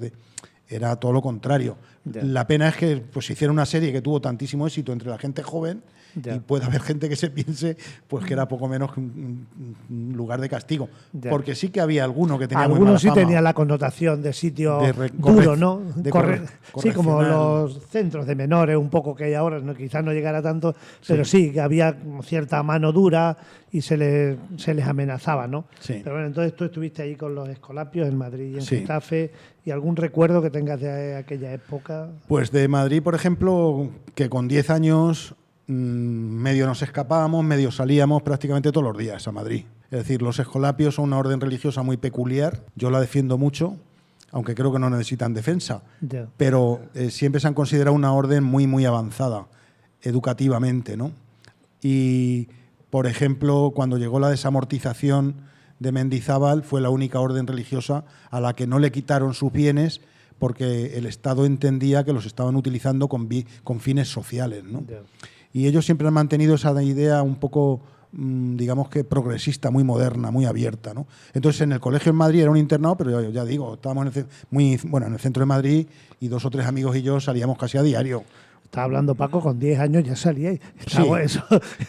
era todo lo contrario. Ya. La pena es que pues, se hiciera una serie que tuvo tantísimo éxito entre la gente joven. Ya. Y puede haber gente que se piense pues que era poco menos que un lugar de castigo. Ya. Porque sí que había alguno que tenía muy mala Algunos sí fama. tenían la connotación de sitio De duro, ¿no? de Sí, como correccional. los centros de menores, un poco que hay ahora, ¿no? Quizás no llegara tanto, pero sí, que había cierta mano dura y se les amenazaba, ¿no? Sí. Pero bueno, entonces tú estuviste ahí con los Escolapios en Madrid y en Sí. Getafe, y algún recuerdo que tengas de aquella época. Pues de Madrid, por ejemplo, que con 10 años medio nos escapábamos, medio salíamos prácticamente todos los días a Madrid. Es decir, los escolapios son una orden religiosa muy peculiar, yo la defiendo mucho, aunque creo que no necesitan defensa, Ya. pero siempre se han considerado una orden muy, muy avanzada educativamente, ¿no? Y, por ejemplo, cuando llegó la desamortización de Mendizábal, fue la única orden religiosa a la que no le quitaron sus bienes porque el Estado entendía que los estaban utilizando con fines sociales, ¿no? Ya. Y ellos siempre han mantenido esa idea un poco, digamos que progresista, muy moderna, muy abierta, ¿no? Entonces, en el colegio en Madrid era un internado, pero ya digo, estábamos en el centro de Madrid y 2 o 3 amigos y yo salíamos casi a diario. Estaba hablando Paco, con 10 años ya salíais. Sí. Eso,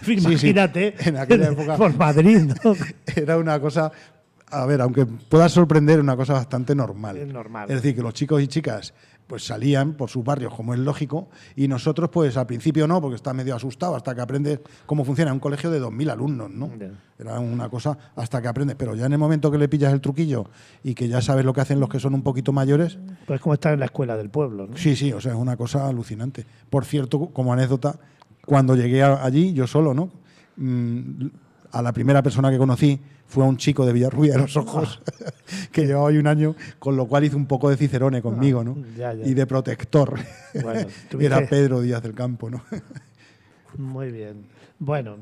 imagínate, sí. En aquella época por Madrid, ¿no? era una cosa, a ver, aunque pueda sorprender, una cosa bastante normal. Es normal. Es decir, que los chicos y chicas pues salían por sus barrios, como es lógico, y nosotros pues al principio no, porque estás medio asustado hasta que aprendes cómo funciona un colegio de 2.000 alumnos, ¿no? Ya. Era una cosa hasta que aprendes, pero ya en el momento que le pillas el truquillo y que ya sabes lo que hacen los que son un poquito mayores, Pues como estar en la escuela del pueblo, ¿no? sí, o sea, es una cosa alucinante. Por cierto, como anécdota, cuando llegué allí, yo solo, ¿no? A la primera persona que conocí fue a un chico de Villarrubia de los Ojos, que llevaba ahí un año, con lo cual hizo un poco de cicerone conmigo, ¿no? Ya. Y de protector. Bueno, Era tuviste- Pedro Díaz del Campo, ¿no? Muy bien. Bueno,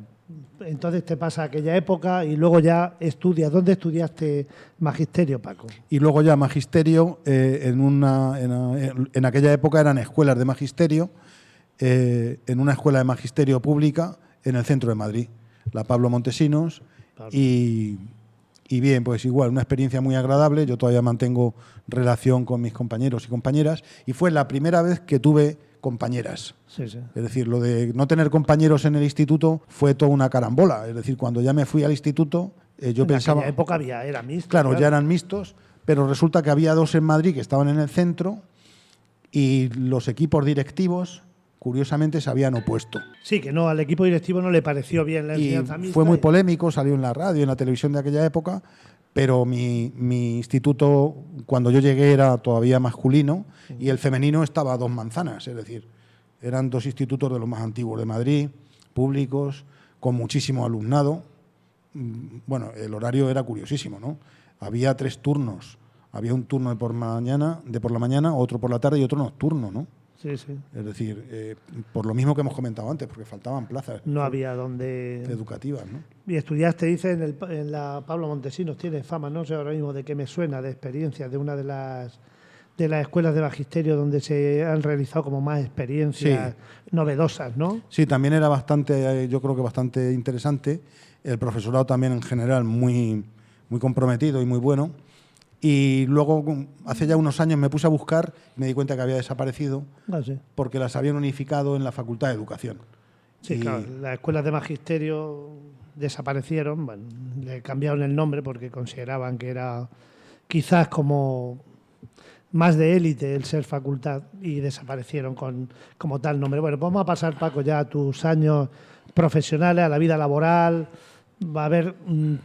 entonces te pasa aquella época y luego ya estudias. ¿Dónde estudiaste magisterio, Paco? Y luego ya magisterio, en aquella época eran escuelas de magisterio, en una escuela de magisterio pública en el centro de Madrid, la Pablo Montesinos, y bien, pues igual, una experiencia muy agradable, yo todavía mantengo relación con mis compañeros y compañeras, y fue la primera vez que tuve compañeras. Sí. Es decir, lo de no tener compañeros en el instituto fue toda una carambola. Es decir, cuando ya me fui al instituto, yo En pensaba... aquella época era mixto. Claro, ya eran mixtos, pero resulta que había 2 en Madrid que estaban en el centro y los equipos directivos, curiosamente, se habían opuesto. Sí, que no, al equipo directivo no le pareció bien la Y enseñanza mixta. fue muy polémico, salió en la radio, en la televisión de aquella época, pero mi instituto, cuando yo llegué, era todavía masculino y el femenino estaba a 2 manzanas, es decir, eran 2 institutos de los más antiguos de Madrid, públicos, con muchísimo alumnado. Bueno, el horario era curiosísimo, ¿no? Había 3 turnos. Había un turno de por la mañana, otro por la tarde y otro nocturno, ¿no? Sí. Es decir, por lo mismo que hemos comentado antes, porque faltaban plazas No había donde... educativas, ¿no? Y estudiaste, dice, en la Pablo Montesinos. Tienes fama, no sé ahora mismo de qué me suena, de experiencia, de una de las escuelas de magisterio donde se han realizado como más experiencias novedosas, ¿no? Sí, también era bastante, yo creo que bastante interesante. El profesorado también en general muy, muy comprometido y muy bueno. Y luego, hace ya unos años, me puse a buscar y me di cuenta que había desaparecido Ah, sí. porque las habían unificado en la Facultad de Educación. Sí, Y- claro, las escuelas de magisterio desaparecieron, bueno, le cambiaron el nombre porque consideraban que era quizás como más de élite el ser facultad y desaparecieron como tal nombre. Bueno, pues vamos a pasar, Paco, ya a tus años profesionales, a la vida laboral, va a ver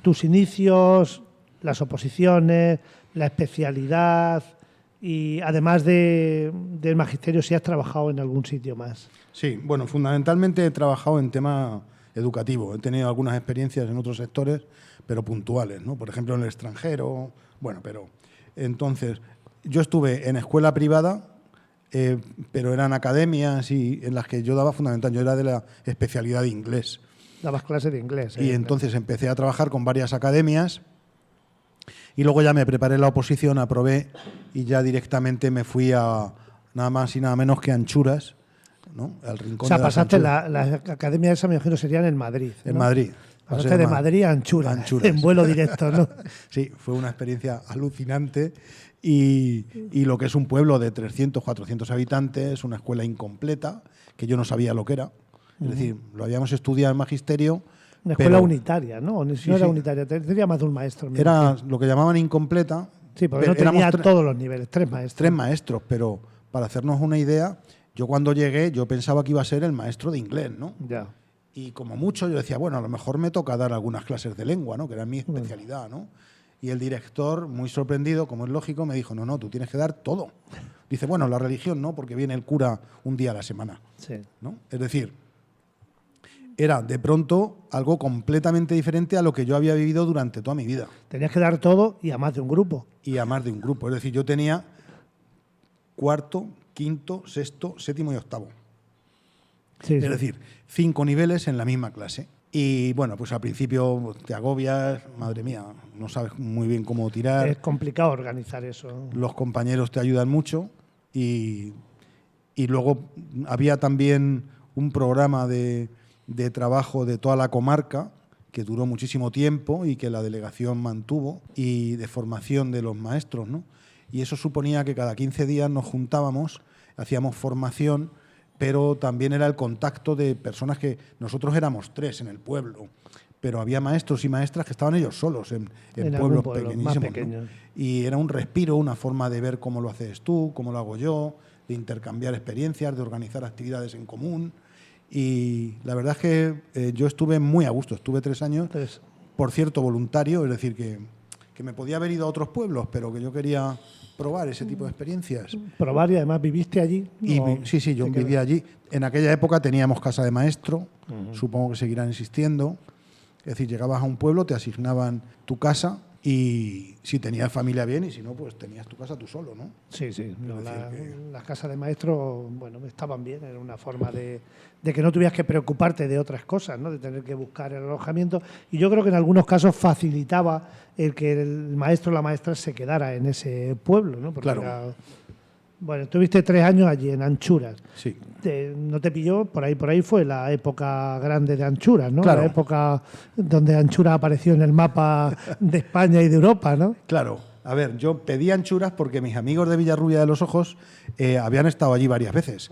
tus inicios, las oposiciones, la especialidad y además del magisterio, si has trabajado en algún sitio más. Sí, bueno, fundamentalmente he trabajado en tema educativo. He tenido algunas experiencias en otros sectores, pero puntuales, ¿no? Por ejemplo, en el extranjero. Bueno, pero entonces yo estuve en escuela privada, pero eran academias y en las que yo daba fundamental. Yo era de la especialidad de inglés. Dabas clases de inglés. Y entonces empecé a trabajar con varias academias y luego ya me preparé la oposición, aprobé y ya directamente me fui a nada más y nada menos que a Anchuras, ¿no? Al rincón O sea, de las pasaste Anchuras. la academia esa, me imagino, serían en Madrid. ¿no? En Madrid. Pasaste Pasé de Madrid a Anchuras, Anchuras. en vuelo directo, ¿no? Sí, fue una experiencia alucinante y lo que es un pueblo de 300, 400 habitantes, una escuela incompleta, que yo no sabía lo que era. Es decir, lo habíamos estudiado en magisterio. Una escuela pero unitaria, ¿no? No Sí, era sí. unitaria, tenía más de un maestro. me Era imagino. lo que llamaban incompleta. Sí, porque pero no tenía éramos todos los niveles, 3 maestros. 3 maestros, pero para hacernos una idea, yo cuando llegué, yo pensaba que iba a ser el maestro de inglés, ¿no? Ya. Y como mucho yo decía, bueno, a lo mejor me toca dar algunas clases de lengua, ¿no? Que era mi especialidad, ¿no? Y el director, muy sorprendido, como es lógico, me dijo, no, tú tienes que dar todo. Dice, bueno, la religión no, porque viene el cura un día a la semana, Sí. ¿no? Es decir, era de pronto algo completamente diferente a lo que yo había vivido durante toda mi vida. Tenías que dar todo y a más de un grupo. Y a más de un grupo. Es decir, yo tenía cuarto, quinto, sexto, séptimo y octavo. Sí, Es sí. decir, 5 niveles en la misma clase. Y bueno, pues al principio te agobias, madre mía, no sabes muy bien cómo tirar. Es complicado organizar eso. Los compañeros te ayudan mucho y luego había también un programa de trabajo de toda la comarca que duró muchísimo tiempo y que la delegación mantuvo, y de formación de los maestros, ¿no? Y eso suponía que cada 15 días nos juntábamos, hacíamos formación, pero también era el contacto de personas que nosotros éramos 3 en el pueblo, pero había maestros y maestras que estaban ellos solos en algún pueblos pueblo, más pequeñísimos, ¿no? pequeños. Y era un respiro, una forma de ver cómo lo haces tú, cómo lo hago yo, de intercambiar experiencias, de organizar actividades en común. Y la verdad es que yo estuve muy a gusto, estuve 3 años, Entonces, por cierto, voluntario, es decir, que me podía haber ido a otros pueblos, pero que yo quería probar ese tipo de experiencias. probar, y además viviste allí. Y ¿O sí, yo te quedas? vivía allí. En aquella época teníamos casa de maestro, supongo que seguirán existiendo. Es decir, llegabas a un pueblo, te asignaban tu casa y si tenías familia bien, y si no, pues tenías tu casa tú solo, ¿no? Sí, sí. No, decir las casas de maestros, bueno, estaban bien. Era una forma de que no tuvieras que preocuparte de otras cosas, ¿no? De tener que buscar el alojamiento. Y yo creo que en algunos casos facilitaba el que el maestro o la maestra se quedara en ese pueblo, ¿no? Porque Claro. bueno, estuviste 3 años allí en Anchuras. Sí. ¿No te pilló? Por ahí fue la época grande de Anchuras, ¿no? Claro. La época donde Anchuras apareció en el mapa de España y de Europa, ¿no? Claro. A ver, yo pedí anchuras porque mis amigos de Villarrubia de los Ojos habían estado allí varias veces.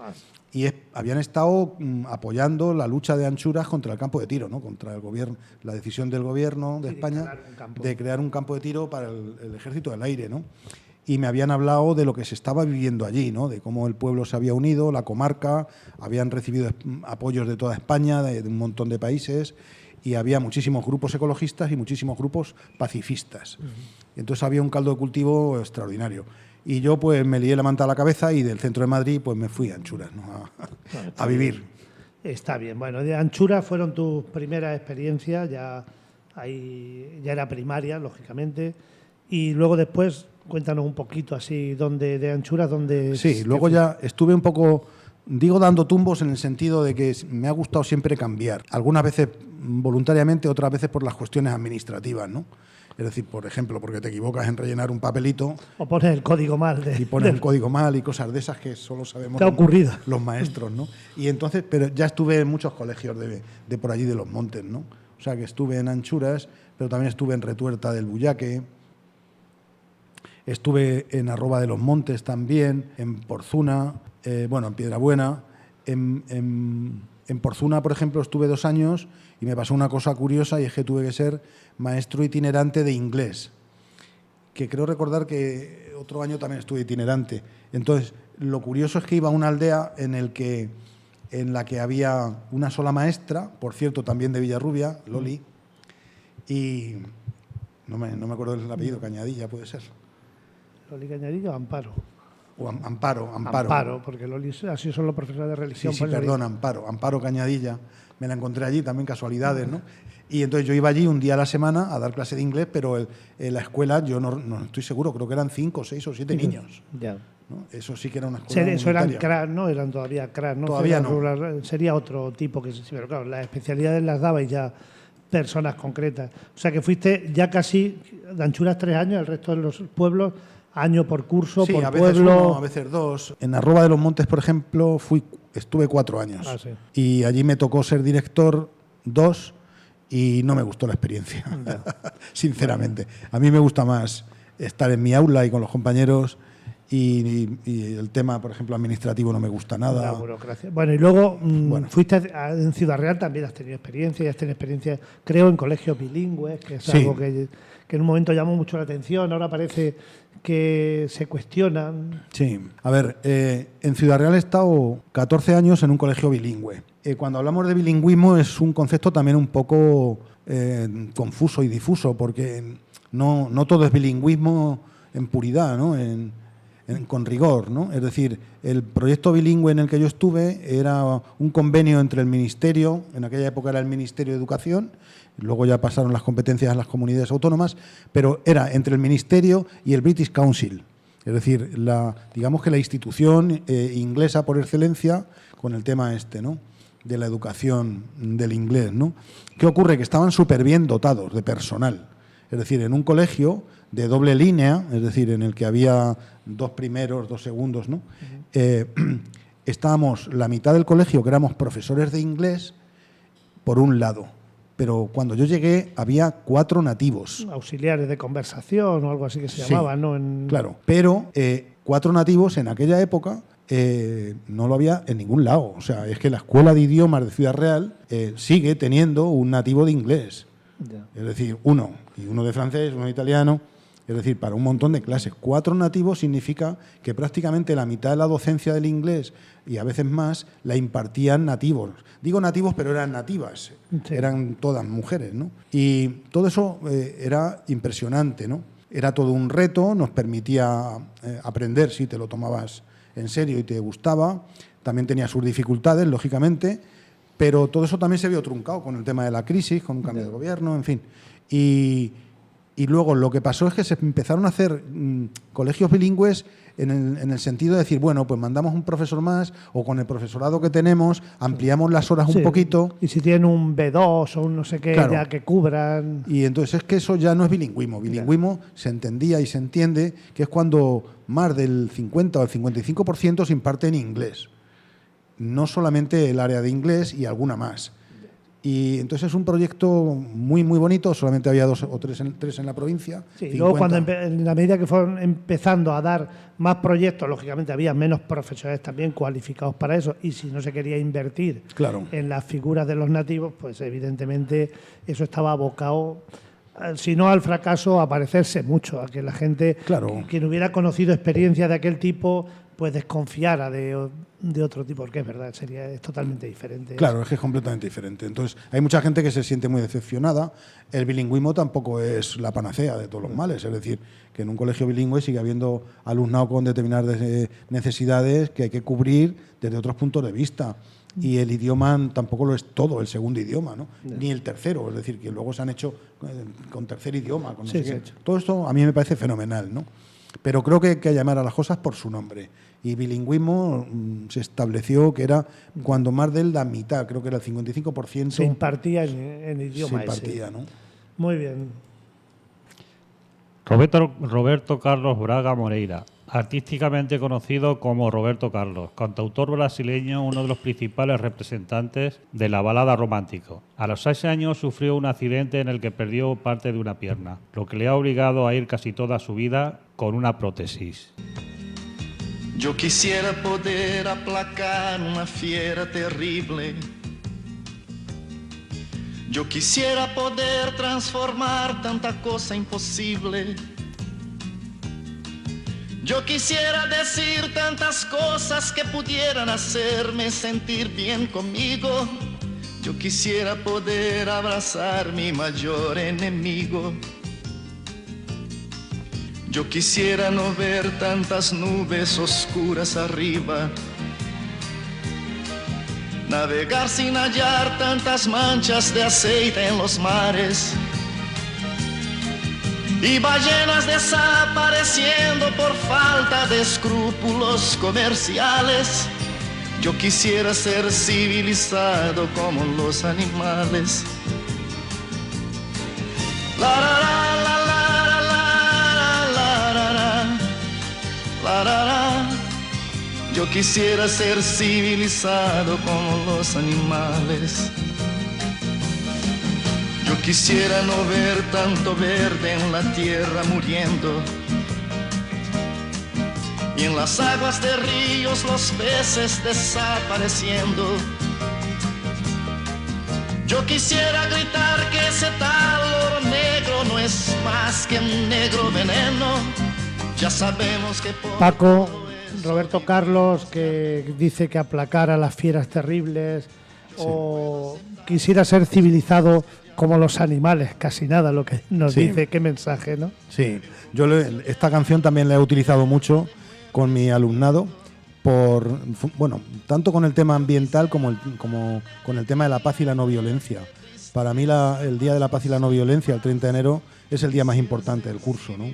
Y habían estado apoyando la lucha de Anchuras contra el campo de tiro, ¿no? Contra el gobierno, la decisión del gobierno de Sí, de España crear un campo. de crear un campo de tiro para el ejército del aire, ¿no? Y me habían hablado de lo que se estaba viviendo allí, ¿no? De cómo el pueblo se había unido, la comarca, habían recibido apoyos de toda España, de un montón de países, y había muchísimos grupos ecologistas y muchísimos grupos pacifistas. Y entonces había un caldo de cultivo extraordinario. Y yo pues me lié la manta a la cabeza y del centro de Madrid pues me fui a Anchuras, ¿no? a vivir. Está bien. Bueno, de Anchuras fueron tus primeras experiencias, ya ahí ya era primaria, lógicamente. Y luego después, cuéntanos un poquito así, de Anchuras, dónde... Sí, luego ya estuve un poco, digo, dando tumbos en el sentido de que me ha gustado siempre cambiar. Algunas veces voluntariamente, otras veces por las cuestiones administrativas, ¿no? Es decir, por ejemplo, porque te equivocas en rellenar un papelito O pones el código mal. y pones el código mal y cosas de esas que solo sabemos ¿Te ha ocurrido? los maestros, ¿no? Y entonces, pero ya estuve en muchos colegios de por allí de los montes, ¿no? O sea, que estuve en Anchuras, pero también estuve en Retuerta del Bullaque, estuve en Arroba de los Montes también, en Porzuna, en Piedrabuena. En Porzuna, por ejemplo, estuve 2 años y me pasó una cosa curiosa, y es que tuve que ser maestro itinerante de inglés, que creo recordar que otro año también estuve itinerante. Entonces, lo curioso es que iba a una aldea en la que había una sola maestra, por cierto, también de Villarrubia, Loli, y no me acuerdo del apellido, Cañadilla puede ser, Loli Cañadillo o Amparo. o Amparo. Amparo, porque Loli así son los profesores de religión. Sí, ponen ahí. perdón, Amparo Cañadilla. Me la encontré allí, también casualidades, ¿no? Y entonces yo iba allí un día a la semana a dar clase de inglés, pero en la escuela, yo no estoy seguro, creo que eran 5, 6 o 7 niños, Ya. ¿no? Eso sí que era una escuela Eso eran comunitaria. CRAS, ¿no? Eran todavía CRAS, ¿no? Todavía Eran no. rural, sería otro tipo que sí, pero claro, las especialidades las dabais ya personas concretas. O sea que fuiste ya casi de Anchuras 3 años, el resto de los pueblos, año por curso, Sí, por a veces pueblo. 1, a veces 2. En Arroba de los Montes, por ejemplo, estuve 4 años. Ah, sí. Y allí me tocó ser director 2 y no me gustó la experiencia, sinceramente. A mí me gusta más estar en mi aula y con los compañeros, y el tema, por ejemplo, administrativo no me gusta La nada. burocracia. Bueno, y luego Bueno. fuiste en Ciudad Real, también has tenido experiencia, y has tenido experiencia, creo, en colegios bilingües, que es Sí. algo que en un momento llamó mucho la atención, ahora parece que se cuestionan. Sí. A ver, en Ciudad Real he estado 14 años en un colegio bilingüe. Cuando hablamos de bilingüismo es un concepto también un poco confuso y difuso, porque no todo es bilingüismo en puridad, ¿no? con rigor, ¿no? Es decir, el proyecto bilingüe en el que yo estuve era un convenio entre el Ministerio, en aquella época era el Ministerio de Educación, luego ya pasaron las competencias a las comunidades autónomas, pero era entre el Ministerio y el British Council. Es decir, digamos que la institución inglesa por excelencia con el tema ¿no? De la educación del inglés, ¿no? ¿Qué ocurre? Que estaban súper bien dotados de personal. Es decir, en un colegio de doble línea, es decir, en el que había 2 primeros, 2 segundos, ¿no? Estábamos la mitad del colegio, que éramos profesores de inglés, por un lado. Pero cuando yo llegué había 4 nativos. Auxiliares de conversación o algo así que se llamaba, ¿no? Claro, pero 4 nativos en aquella época no lo había en ningún lado. O sea, es que la Escuela de Idiomas de Ciudad Real sigue teniendo un nativo de inglés. Ya. Es decir, uno de francés, uno de italiano. Es decir, para un montón de clases. 4 nativos significa que prácticamente la mitad de la docencia del inglés y a veces más la impartían nativos. Digo nativos, pero eran nativas. Sí. Eran todas mujeres, ¿no? Y todo eso era impresionante, ¿no? Era todo un reto, nos permitía aprender si te lo tomabas en serio y te gustaba. También tenía sus dificultades, lógicamente, pero todo eso también se vio truncado con el tema de la crisis, con un cambio de gobierno, en fin. Y luego lo que pasó es que se empezaron a hacer colegios bilingües en el sentido de decir, bueno, pues mandamos un profesor más o con el profesorado que tenemos ampliamos las horas un poquito. Y si tienen un B2 o un no sé qué, claro, ya que cubran. Y entonces es que eso ya no es bilingüismo. Bilingüismo se entendía y se entiende que es cuando más del 50 o el 55% se imparte en inglés. No solamente el área de inglés y alguna más. Y entonces es un proyecto muy, muy bonito. Solamente había 2 o 3 en la provincia. Sí, y luego cuando en la medida que fueron empezando a dar más proyectos, lógicamente había menos profesores también cualificados para eso. Y si no se quería invertir en las figuras de los nativos, pues evidentemente eso estaba abocado, si no al fracaso, a parecerse mucho, a que la gente, quien hubiera conocido experiencias de aquel tipo, pues desconfiara de otro tipo, porque es verdad, es totalmente diferente. Claro, es que es completamente diferente. Entonces, hay mucha gente que se siente muy decepcionada. El bilingüismo tampoco es la panacea de todos los males. Es decir, que en un colegio bilingüe sigue habiendo alumnado con determinadas necesidades que hay que cubrir desde otros puntos de vista. Y el idioma tampoco lo es todo, el segundo idioma, ¿no? Ni el tercero. Es decir, que luego se han hecho con tercer idioma. Con no sé qué. Todo esto a mí me parece fenomenal, ¿no? Pero creo que hay que llamar a las cosas por su nombre. Y bilingüismo se estableció que era cuando más de la mitad, creo que era el 55%. Se impartía en idioma. Se impartía, ¿no? Muy bien. Roberto Carlos Braga Moreira, artísticamente conocido como Roberto Carlos, cantautor brasileño, uno de los principales representantes de la balada romántica. A los 6 años sufrió un accidente en el que perdió parte de una pierna, lo que le ha obligado a ir casi toda su vida con una prótesis. Yo quisiera poder aplacar una fiera terrible. Yo quisiera poder transformar tanta cosa imposible. Yo quisiera decir tantas cosas que pudieran hacerme sentir bien conmigo. Yo quisiera poder abrazar mi mayor enemigo. Yo quisiera no ver tantas nubes oscuras arriba, navegar sin hallar tantas manchas de aceite en los mares y ballenas desapareciendo por falta de escrúpulos comerciales. Yo quisiera ser civilizado como los animales. La, la, la, la, la. Yo quisiera ser civilizado como los animales. Yo quisiera no ver tanto verde en la tierra muriendo, y en las aguas de ríos los peces desapareciendo. Yo quisiera gritar que ese tal oro negro no es más que un negro veneno. Ya sabemos que Paco, Roberto Carlos, que dice que aplacar a las fieras terribles, o quisiera ser civilizado como los animales, casi nada lo que nos dice, qué mensaje, ¿no? Sí, yo esta canción también la he utilizado mucho con mi alumnado, bueno, tanto con el tema ambiental como con el tema de la paz y la no violencia. Para mí el Día de la Paz y la No Violencia, el 30 de enero, es el día más importante del curso, ¿no?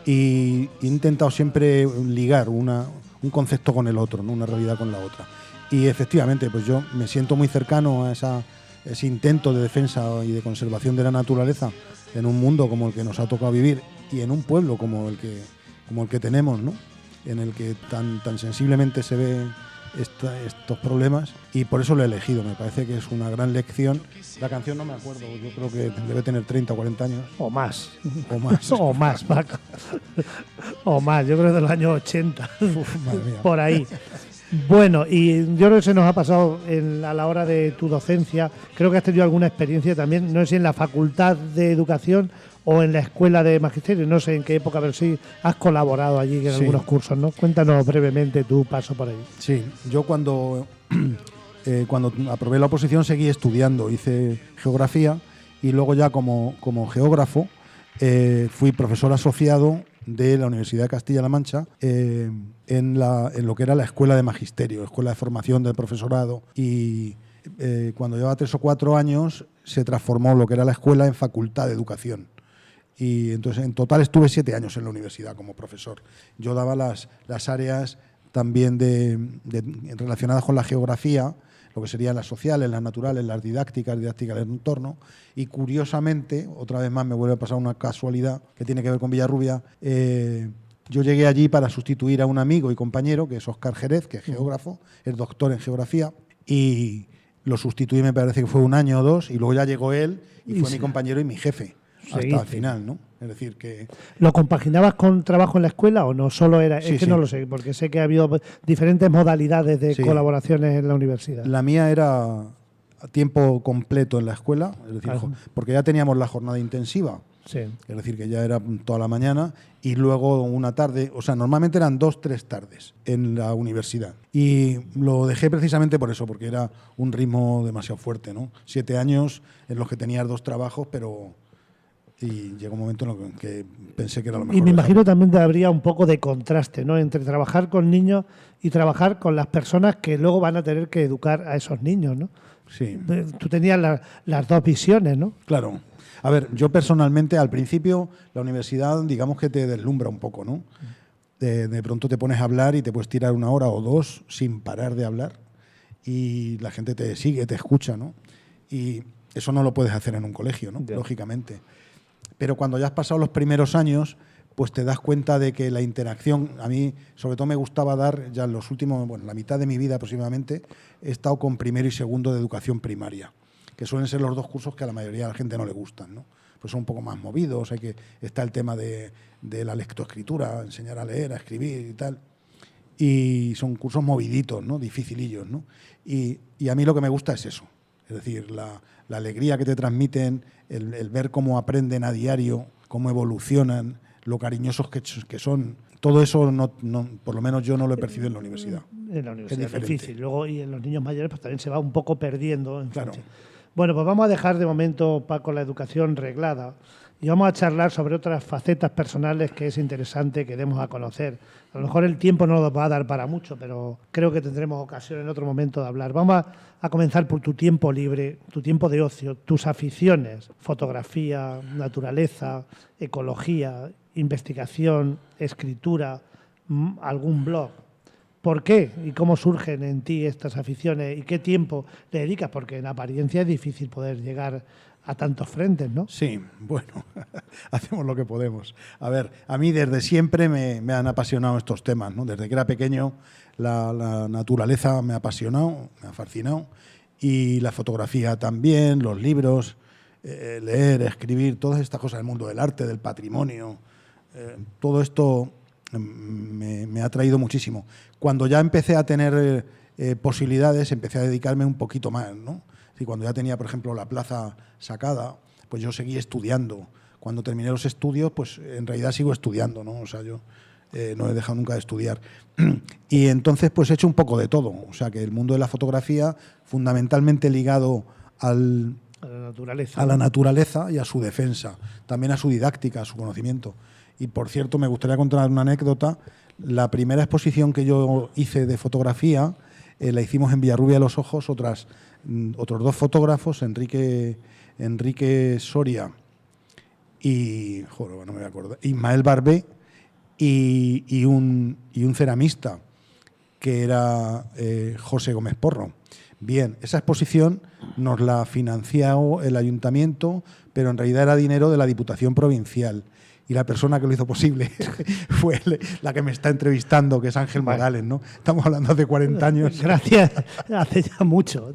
Y he intentado siempre ligar un concepto con el otro, ¿no? Una realidad con la otra. Y efectivamente, pues yo me siento muy cercano a ese intento de defensa y de conservación de la naturaleza en un mundo como el que nos ha tocado vivir y en un pueblo como el que tenemos, ¿no? En el que tan sensiblemente se ve estos problemas, y por eso lo he elegido. Me parece que es una gran lección. La canción no me acuerdo, yo creo que debe tener 30 o 40 años. O más. O más. O más, Paco. O más, yo creo de los años 80. Madre mía. Por ahí. Bueno, y yo creo que se nos ha pasado a la hora de tu docencia. Creo que has tenido alguna experiencia también, no sé si en la Facultad de Educación o en la Escuela de Magisterio, no sé en qué época, pero sí has colaborado allí en algunos cursos, ¿no? Cuéntanos brevemente tu paso por ahí. Sí, yo cuando aprobé la oposición seguí estudiando, hice geografía y luego ya como geógrafo fui profesor asociado de la Universidad de Castilla-La Mancha en lo que era la Escuela de Magisterio, Escuela de Formación del Profesorado, y cuando llevaba 3 o 4 años se transformó lo que era la escuela en Facultad de Educación. Y entonces en total estuve 7 años en la universidad como profesor. Yo daba las áreas también relacionadas con la geografía, lo que serían las sociales, las naturales, las didácticas del entorno, y curiosamente, otra vez más me vuelve a pasar una casualidad que tiene que ver con Villarrubia. Yo llegué allí para sustituir a un amigo y compañero, que es Óscar Jerez, que es geógrafo, es doctor en geografía, y lo sustituí, me parece que fue 1 año o 2, y luego ya llegó él y fue mi compañero y mi jefe. Hasta el final, ¿no? Es decir, que... ¿Lo compaginabas con trabajo en la escuela o no? Solo era... Sí, es que sí. no lo sé, porque sé que ha habido diferentes modalidades de colaboraciones en la universidad. La mía era a tiempo completo en la escuela, es decir, porque ya teníamos la jornada intensiva. Sí. Es decir, que ya era toda la mañana y luego una tarde, o sea, normalmente eran 2 3 tardes en la universidad. Y lo dejé precisamente por eso, porque era un ritmo demasiado fuerte, ¿no? 7 años en los que tenías 2 trabajos, pero... Y llegó un momento en el que pensé que era lo mejor. Y me imagino también que habría un poco de contraste, ¿no? Entre trabajar con niños y trabajar con las personas que luego van a tener que educar a esos niños, ¿no? Sí. Tú tenías las dos visiones, ¿no? Claro. A ver, yo personalmente al principio la universidad digamos que te deslumbra un poco, ¿no? De pronto te pones a hablar y te puedes tirar 1 hora o 2 sin parar de hablar y la gente te sigue, te escucha, ¿no? Y eso no lo puedes hacer en un colegio, ¿no? Lógicamente. Pero cuando ya has pasado los primeros años, pues te das cuenta de que la interacción, a mí sobre todo me gustaba dar, ya en los últimos, bueno, la mitad de mi vida aproximadamente, he estado con primero y segundo de educación primaria, que suelen ser los 2 cursos que a la mayoría de la gente no le gustan, ¿no? Pues son un poco más movidos, está el tema de la lectoescritura, enseñar a leer, a escribir y tal, y son cursos moviditos, ¿no? Dificilillos, ¿no? Y a mí lo que me gusta es eso, es decir, la alegría que te transmiten, el ver cómo aprenden a diario, cómo evolucionan, lo cariñosos que son. Todo eso, no, por lo menos yo no lo he percibido en la universidad. En la universidad Es es difícil. Luego, y en los niños mayores pues también se va un poco perdiendo. Claro. Bueno, pues vamos a dejar de momento, Paco, la educación reglada y vamos a charlar sobre otras facetas personales que es interesante que demos a conocer. A lo mejor el tiempo no nos va a dar para mucho, pero creo que tendremos ocasión en otro momento de hablar. Vamos a comenzar por tu tiempo libre, tu tiempo de ocio, tus aficiones, fotografía, naturaleza, ecología, investigación, escritura, algún blog. ¿Por qué y cómo surgen en ti estas aficiones y qué tiempo le dedicas? Porque en apariencia es difícil poder llegar a tantos frentes, ¿no? Sí, bueno, hacemos lo que podemos. A ver, a mí desde siempre me han apasionado estos temas, ¿no? Desde que era pequeño la naturaleza me ha apasionado, me ha fascinado, y la fotografía también, los libros, leer, escribir, todas estas cosas del mundo del arte, del patrimonio, todo esto me ha atraído muchísimo. Cuando ya empecé a tener posibilidades, empecé a dedicarme un poquito más, ¿no? Y cuando ya tenía, por ejemplo, la plaza sacada, pues yo seguí estudiando. Cuando terminé los estudios, pues en realidad sigo estudiando, ¿no? O sea, yo no he dejado nunca de estudiar. Y entonces, pues he hecho un poco de todo. O sea, que el mundo de la fotografía, fundamentalmente ligado a la naturaleza y a su defensa, también a su didáctica, a su conocimiento. Y, por cierto, me gustaría contar una anécdota. La primera exposición que yo hice de fotografía la hicimos en Villarrubia de los Ojos, otros dos fotógrafos, Enrique Soria y, no me voy a acordar, Ismael Barbé y un ceramista que era José Gómez Porro. Bien, esa exposición nos la financió el ayuntamiento, pero en realidad era dinero de la Diputación Provincial. Y la persona que lo hizo posible fue la que me está entrevistando, que es Ángel Morales, ¿no? Estamos hablando de 40 años. Gracias, hace ya mucho.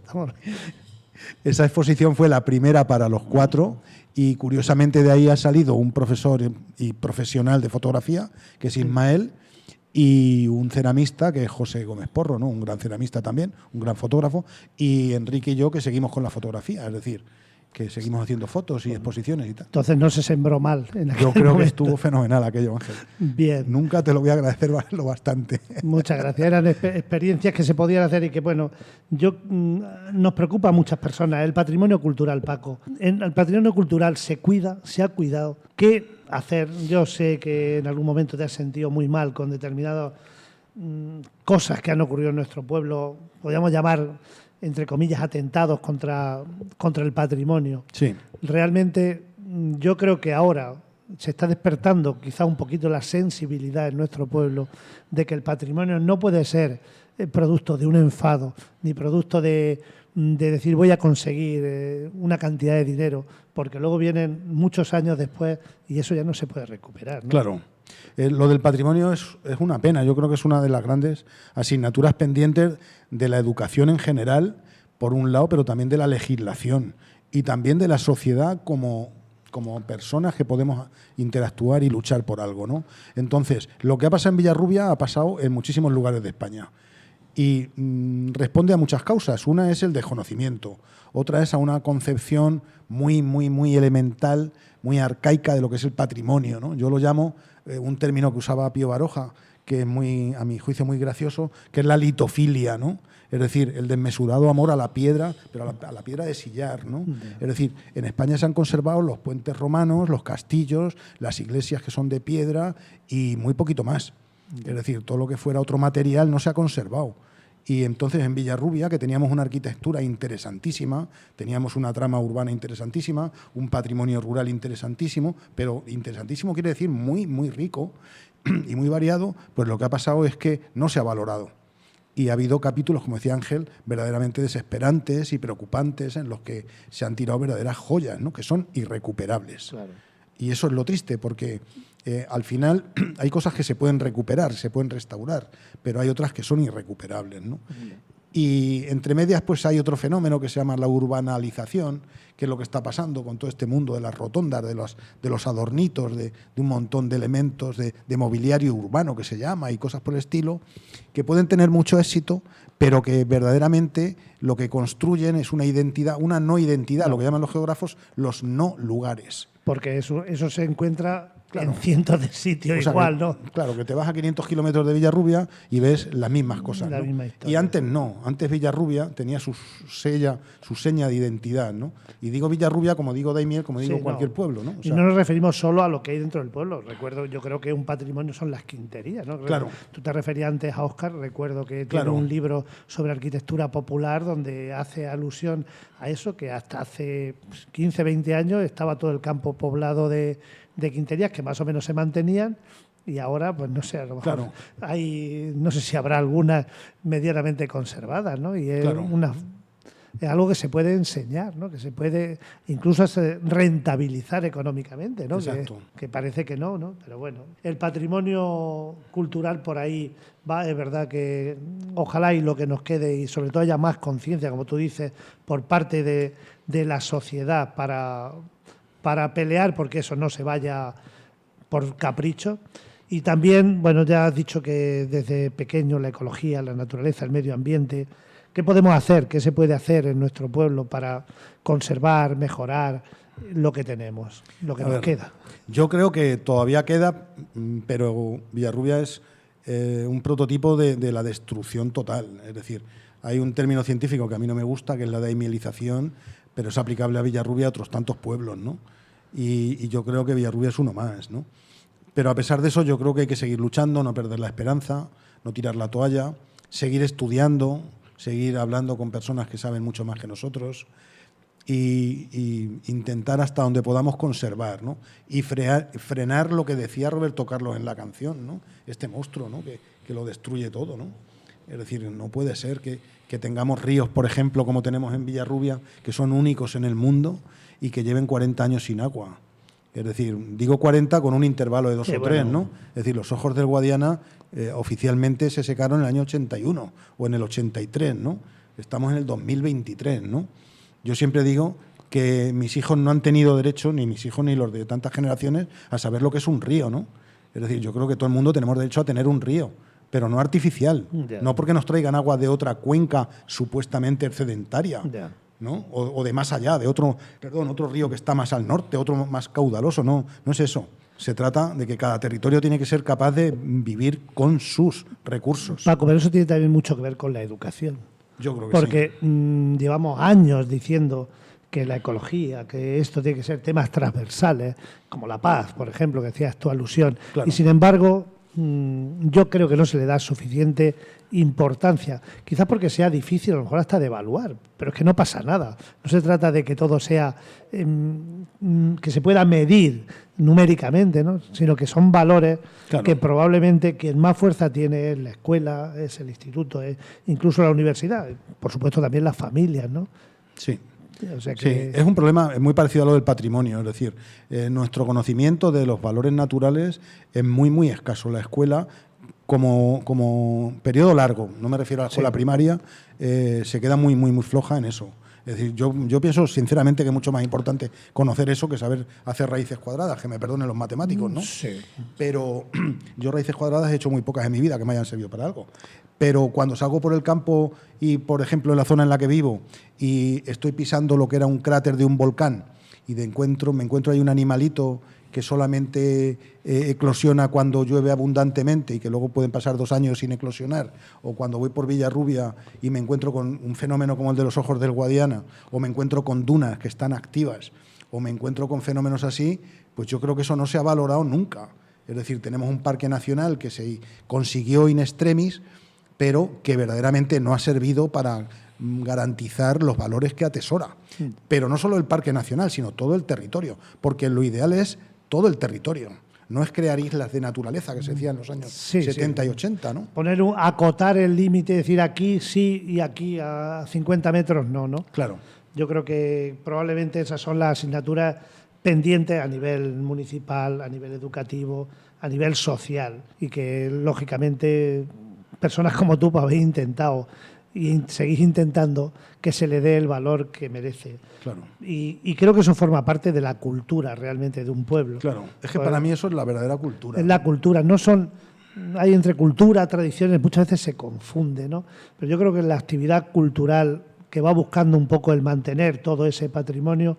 Esa exposición fue la primera para los 4 y curiosamente de ahí ha salido un profesor y profesional de fotografía, que es Ismael, y un ceramista, que es José Gómez Porro, ¿no? Un gran ceramista también, un gran fotógrafo, y Enrique y yo, que seguimos con la fotografía, es decir, que seguimos haciendo fotos y exposiciones y tal. Entonces no se sembró mal. Yo creo que estuvo fenomenal aquello, Ángel. Bien. Nunca te lo voy a agradecer lo bastante. Muchas gracias. Eran experiencias que se podían hacer y que, bueno, nos preocupa a muchas personas. El patrimonio cultural, Paco. El patrimonio cultural se cuida, se ha cuidado. ¿Qué hacer? Yo sé que en algún momento te has sentido muy mal con determinadas cosas que han ocurrido en nuestro pueblo. Podríamos llamar, entre comillas, atentados contra el patrimonio. Sí. Realmente yo creo que ahora se está despertando quizá un poquito la sensibilidad en nuestro pueblo de que el patrimonio no puede ser producto de un enfado, ni producto de decir voy a conseguir una cantidad de dinero, porque luego vienen muchos años después y eso ya no se puede recuperar, ¿no? Claro. Lo del patrimonio es una pena. Yo creo que es una de las grandes asignaturas pendientes de la educación en general, por un lado, pero también de la legislación y también de la sociedad como personas que podemos interactuar y luchar por algo, ¿no? Entonces, lo que ha pasado en Villarrubia ha pasado en muchísimos lugares de España y responde a muchas causas. Una es el desconocimiento, otra es a una concepción muy, muy, muy elemental, muy arcaica de lo que es el patrimonio, ¿no? Yo lo llamo un término que usaba Pío Baroja, que es muy, a mi juicio, muy gracioso, que es la litofilia, ¿no? Es decir, el desmesurado amor a la piedra, pero a la piedra de sillar, ¿no? Es decir, en España se han conservado los puentes romanos, los castillos, las iglesias que son de piedra y muy poquito más. Es decir, todo lo que fuera otro material no se ha conservado. Y entonces en Villarrubia, que teníamos una arquitectura interesantísima, teníamos una trama urbana interesantísima, un patrimonio rural interesantísimo, pero interesantísimo quiere decir muy, muy rico y muy variado, pues lo que ha pasado es que no se ha valorado. Y ha habido capítulos, como decía Ángel, verdaderamente desesperantes y preocupantes en los que se han tirado verdaderas joyas, ¿no? Que son irrecuperables. Claro. Y eso es lo triste, porque al final hay cosas que se pueden recuperar, se pueden restaurar, pero hay otras que son irrecuperables, ¿no? Y entre medias pues hay otro fenómeno que se llama la urbanalización, que es lo que está pasando con todo este mundo de las rotondas, de los adornitos, de un montón de elementos de mobiliario urbano que se llama y cosas por el estilo, que pueden tener mucho éxito, pero que verdaderamente lo que construyen es una identidad, una no identidad, lo que llaman los geógrafos los no lugares. Porque eso se encuentra Claro. en cientos de sitios, o sea, igual, ¿no? Claro, que te vas a 500 kilómetros de Villarrubia y ves las mismas cosas, La ¿no? misma historia. Y antes no, antes Villarrubia tenía su seña de identidad, ¿no? Y digo Villarrubia como digo Daimiel, como digo cualquier pueblo, ¿no? O sea, y no nos referimos solo a lo que hay dentro del pueblo. Recuerdo, yo creo que un patrimonio son las quinterías, ¿no? Claro. Tú te referías antes a Óscar, recuerdo que Claro. tiene un libro sobre arquitectura popular donde hace alusión a eso, que hasta hace 15, 20 años estaba todo el campo poblado de quinterías que más o menos se mantenían y ahora, pues no sé, a lo mejor Claro. hay, no sé si habrá algunas medianamente conservadas, ¿no? Y es Claro. es algo que se puede enseñar, ¿no? Que se puede incluso rentabilizar económicamente, ¿no? Exacto. Que parece que no, ¿no? Pero bueno, el patrimonio cultural por ahí va, es verdad que ojalá y lo que nos quede y sobre todo haya más conciencia, como tú dices, por parte de la sociedad para pelear porque eso no se vaya por capricho. Y también, bueno, ya has dicho que desde pequeño la ecología, la naturaleza, el medio ambiente, ¿qué podemos hacer? ¿Qué se puede hacer en nuestro pueblo para conservar, mejorar lo que tenemos, lo que nos queda? Yo creo que todavía queda, pero Villarrubia es un prototipo de la destrucción total. Es decir, hay un término científico que a mí no me gusta, que es la daimielización, pero es aplicable a Villarrubia y a otros tantos pueblos, ¿no? Y yo creo que Villarrubia es uno más, ¿no? Pero a pesar de eso, yo creo que hay que seguir luchando, no perder la esperanza, no tirar la toalla, seguir estudiando, seguir hablando con personas que saben mucho más que nosotros y intentar hasta donde podamos conservar, ¿no? Y frenar lo que decía Roberto Carlos en la canción, ¿no? Este monstruo, ¿no? Que lo destruye todo, ¿no? Es decir, no puede ser que tengamos ríos, por ejemplo, como tenemos en Villarrubia, que son únicos en el mundo y que lleven 40 años sin agua. Es decir, digo 40 con un intervalo de 2 o 3, ¿no? Es decir, los ojos del Guadiana oficialmente se secaron en el año 81 o en el 83, ¿no? Estamos en el 2023, ¿no? Yo siempre digo que mis hijos no han tenido derecho, ni mis hijos ni los de tantas generaciones, a saber lo que es un río, ¿no? Es decir, yo creo que todo el mundo tenemos derecho a tener un río, pero no artificial, no porque nos traigan agua de otra cuenca supuestamente excedentaria, ¿no? O de más allá, de otro río que está más al norte, otro más caudaloso, no es eso. Se trata de que cada territorio tiene que ser capaz de vivir con sus recursos. Paco, pero eso tiene también mucho que ver con la educación. Yo creo que porque llevamos años diciendo que la ecología, que esto tiene que ser temas transversales, como la paz, por ejemplo, que hacías tu alusión. Claro. Y sin embargo, yo creo que no se le da suficiente importancia. Quizás porque sea difícil, a lo mejor hasta de evaluar, pero es que no pasa nada. No se trata de que todo sea que se pueda medir numéricamente, ¿no? Sino que son valores que probablemente quien más fuerza tiene es la escuela, es el instituto, es incluso la universidad, por supuesto también las familias, ¿no? Sí. O sea Sí, es un problema muy parecido a lo del patrimonio, es decir, nuestro conocimiento de los valores naturales es muy, muy escaso. La escuela, como periodo largo, no me refiero a la escuela primaria, se queda muy, muy, muy floja en eso. Es decir, yo pienso sinceramente que es mucho más importante conocer eso que saber hacer raíces cuadradas, que me perdonen los matemáticos, ¿no? Sí. Pero yo raíces cuadradas he hecho muy pocas en mi vida que me hayan servido para algo. Pero cuando salgo por el campo y, por ejemplo, en la zona en la que vivo y estoy pisando lo que era un cráter de un volcán y me encuentro ahí un animalito que solamente eclosiona cuando llueve abundantemente y que luego pueden pasar 2 años sin eclosionar, o cuando voy por Villarrubia y me encuentro con un fenómeno como el de los ojos del Guadiana, o me encuentro con dunas que están activas, o me encuentro con fenómenos así, pues yo creo que eso no se ha valorado nunca. Es decir, tenemos un parque nacional que se consiguió in extremis, pero que verdaderamente no ha servido para garantizar los valores que atesora. Pero no solo el parque nacional, sino todo el territorio, porque lo ideal es todo el territorio. No es crear islas de naturaleza, que se decía en los años 70 y 80, ¿no? Acotar el límite, decir aquí sí y aquí a 50 metros no, ¿no? Claro. Yo creo que probablemente esas son las asignaturas pendientes a nivel municipal, a nivel educativo, a nivel social, y que, lógicamente, personas como tú habéis intentado y seguís intentando que se le dé el valor que merece. Claro. Y creo que eso forma parte de la cultura realmente de un pueblo. Claro, es que para mí eso es la verdadera cultura. Es la cultura, no son... Hay entre cultura, tradiciones, muchas veces se confunde, ¿no? Pero yo creo que la actividad cultural que va buscando un poco el mantener todo ese patrimonio,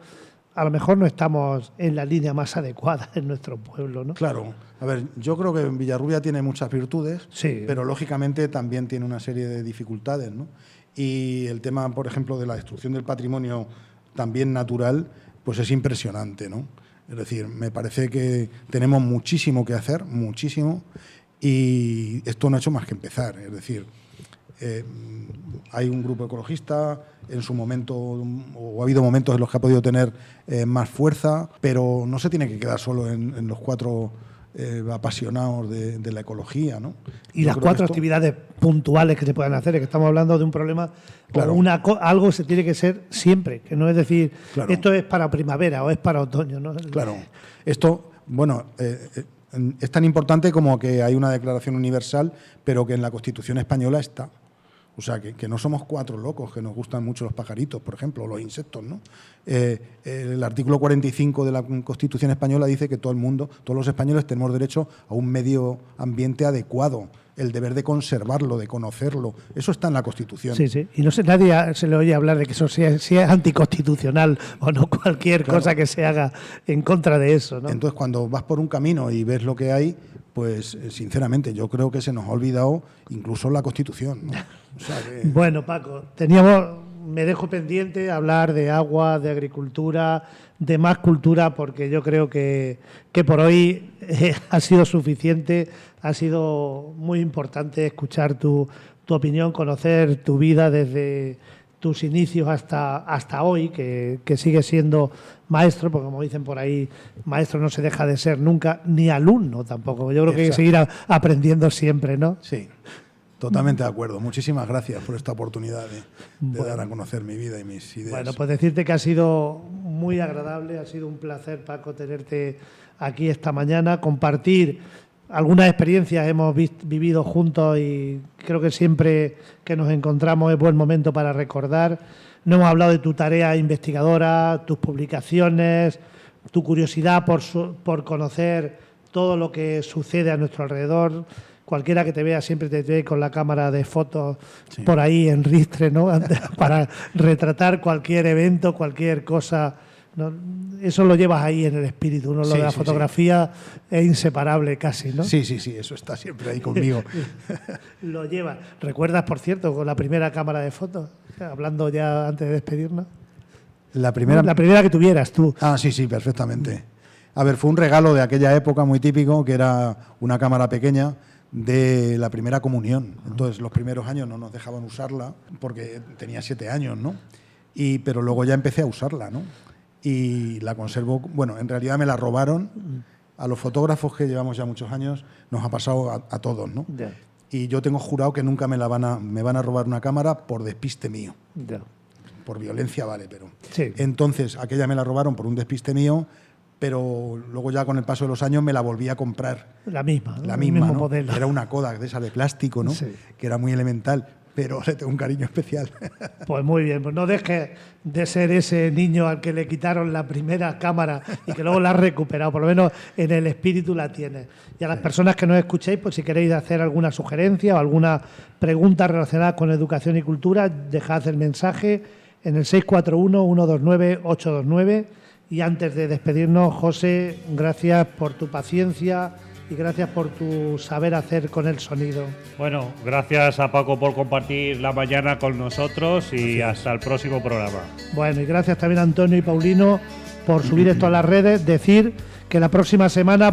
a lo mejor no estamos en la línea más adecuada en nuestro pueblo, ¿no? Claro. A ver, yo creo que Villarrubia tiene muchas virtudes, sí, pero lógicamente también tiene una serie de dificultades, ¿no? Y el tema, por ejemplo, de la destrucción del patrimonio también natural, pues es impresionante, ¿no? Es decir, me parece que tenemos muchísimo que hacer, muchísimo, y esto no ha hecho más que empezar. Es decir, hay un grupo ecologista, en su momento, o ha habido momentos en los que ha podido tener más fuerza, pero no se tiene que quedar solo en los 4 apasionados de la ecología, ¿no? Y las 4 actividades puntuales que se puedan hacer, es que estamos hablando de un problema, claro, o algo se tiene que ser siempre, que no es decir, claro, esto es para primavera o es para otoño, ¿no? Claro, esto, bueno, es tan importante como que hay una declaración universal, pero que en la Constitución española está. O sea, que no somos 4 locos, que nos gustan mucho los pajaritos, por ejemplo, o los insectos, ¿no? El artículo 45 de la Constitución española dice que todo el mundo, todos los españoles tenemos derecho a un medio ambiente adecuado, el deber de conservarlo, de conocerlo. Eso está en la Constitución. Sí, sí. Y no sé, nadie se le oye hablar de que eso sea anticonstitucional o no cualquier cosa que se haga en contra de eso, ¿no? Entonces, cuando vas por un camino y ves lo que hay, pues sinceramente yo creo que se nos ha olvidado incluso la Constitución, ¿no? O sea que... Bueno, Paco, teníamos me dejo pendiente hablar de agua, de agricultura, de más cultura, porque yo creo que por hoy ha sido suficiente, ha sido muy importante escuchar tu opinión, conocer tu vida desde tus inicios hasta hoy, que sigues siendo maestro, porque como dicen por ahí, maestro no se deja de ser nunca, ni alumno tampoco. Yo creo que hay que seguir aprendiendo siempre, ¿no? Sí, totalmente de acuerdo. Muchísimas gracias por esta oportunidad de dar a conocer mi vida y mis ideas. Bueno, pues decirte que ha sido muy agradable, ha sido un placer, Paco, tenerte aquí esta mañana, compartir algunas experiencias hemos vivido juntos y creo que siempre que nos encontramos es buen momento para recordar. No hemos hablado de tu tarea investigadora, tus publicaciones, tu curiosidad por conocer todo lo que sucede a nuestro alrededor. Cualquiera que te vea siempre te ve con la cámara de fotos por ahí en ristre, ¿no? Para retratar cualquier evento, cualquier cosa, ¿no? Eso lo llevas ahí en el espíritu, ¿no? Lo de la fotografía es inseparable casi, ¿no? Sí, eso está siempre ahí conmigo. Lo llevas. ¿Recuerdas, por cierto, con la primera cámara de fotos? Hablando ya antes de despedirnos. La primera que tuvieras tú. Ah, sí, perfectamente. A ver, fue un regalo de aquella época muy típico, que era una cámara pequeña de la primera comunión. Entonces, los primeros años no nos dejaban usarla porque tenía 7 años, ¿no? Pero luego ya empecé a usarla, ¿no? Y la conservo, bueno, en realidad me la robaron. A los fotógrafos que llevamos ya muchos años nos ha pasado a todos, ¿no? Ya. Y yo tengo jurado que nunca me van a robar una cámara por despiste mío. Ya. Por violencia vale, pero... Sí. Entonces, aquella me la robaron por un despiste mío, pero luego ya con el paso de los años me la volví a comprar. La misma, La el misma, mismo ¿no? modelo. Era una Kodak de esa de plástico, ¿no? Sí. Que era muy elemental, pero le tengo un cariño especial. Pues muy bien, pues no dejes de ser ese niño al que le quitaron la primera cámara y que luego la has recuperado, por lo menos en el espíritu la tienes. Y a las personas que nos escuchéis, pues si queréis hacer alguna sugerencia o alguna pregunta relacionada con educación y cultura, dejad el mensaje en el 641-129-829. Y antes de despedirnos, José, gracias por tu paciencia y gracias por tu saber hacer con el sonido. Bueno, gracias a Paco por compartir la mañana con nosotros y hasta el próximo programa. Bueno, y gracias también a Antonio y Paulino por subir esto a las redes. Decir que la próxima semana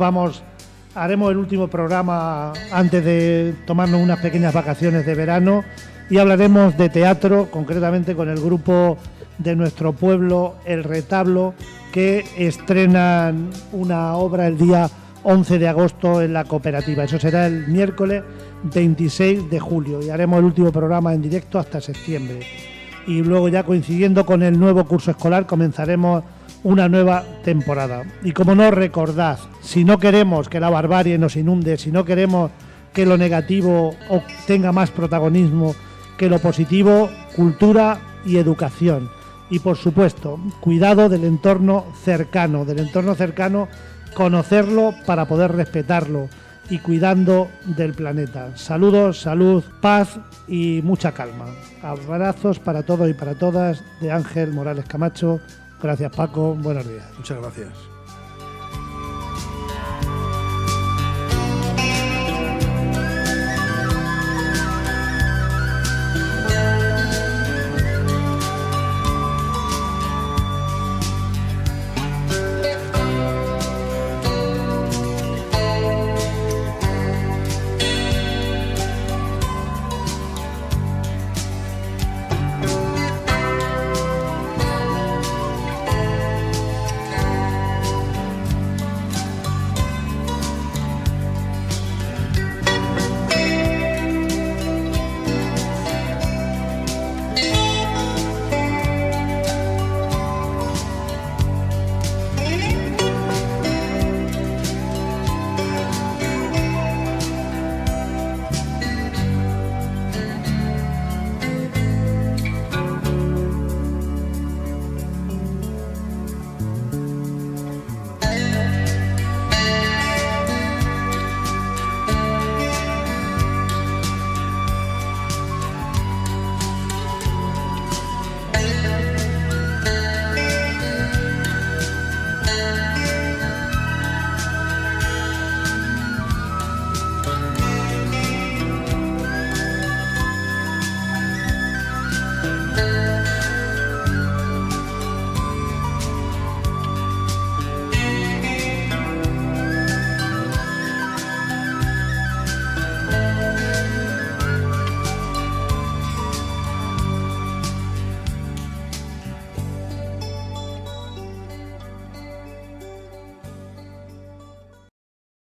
haremos el último programa antes de tomarnos unas pequeñas vacaciones de verano y hablaremos de teatro, concretamente con el grupo de nuestro pueblo, El Retablo, que estrenan una obra el día 11 de agosto en la cooperativa. Eso será el miércoles 26 de julio y haremos el último programa en directo hasta septiembre. Y luego ya coincidiendo con el nuevo curso escolar comenzaremos una nueva temporada. Y como no, recordad, si no queremos que la barbarie nos inunde, si no queremos que lo negativo tenga más protagonismo que lo positivo, cultura y educación. Y por supuesto, cuidado del entorno cercano, conocerlo para poder respetarlo y cuidando del planeta. Saludos, salud, paz y mucha calma. Abrazos para todos y para todas de Ángel Morales Camacho. Gracias, Paco. Buenos días. Muchas gracias.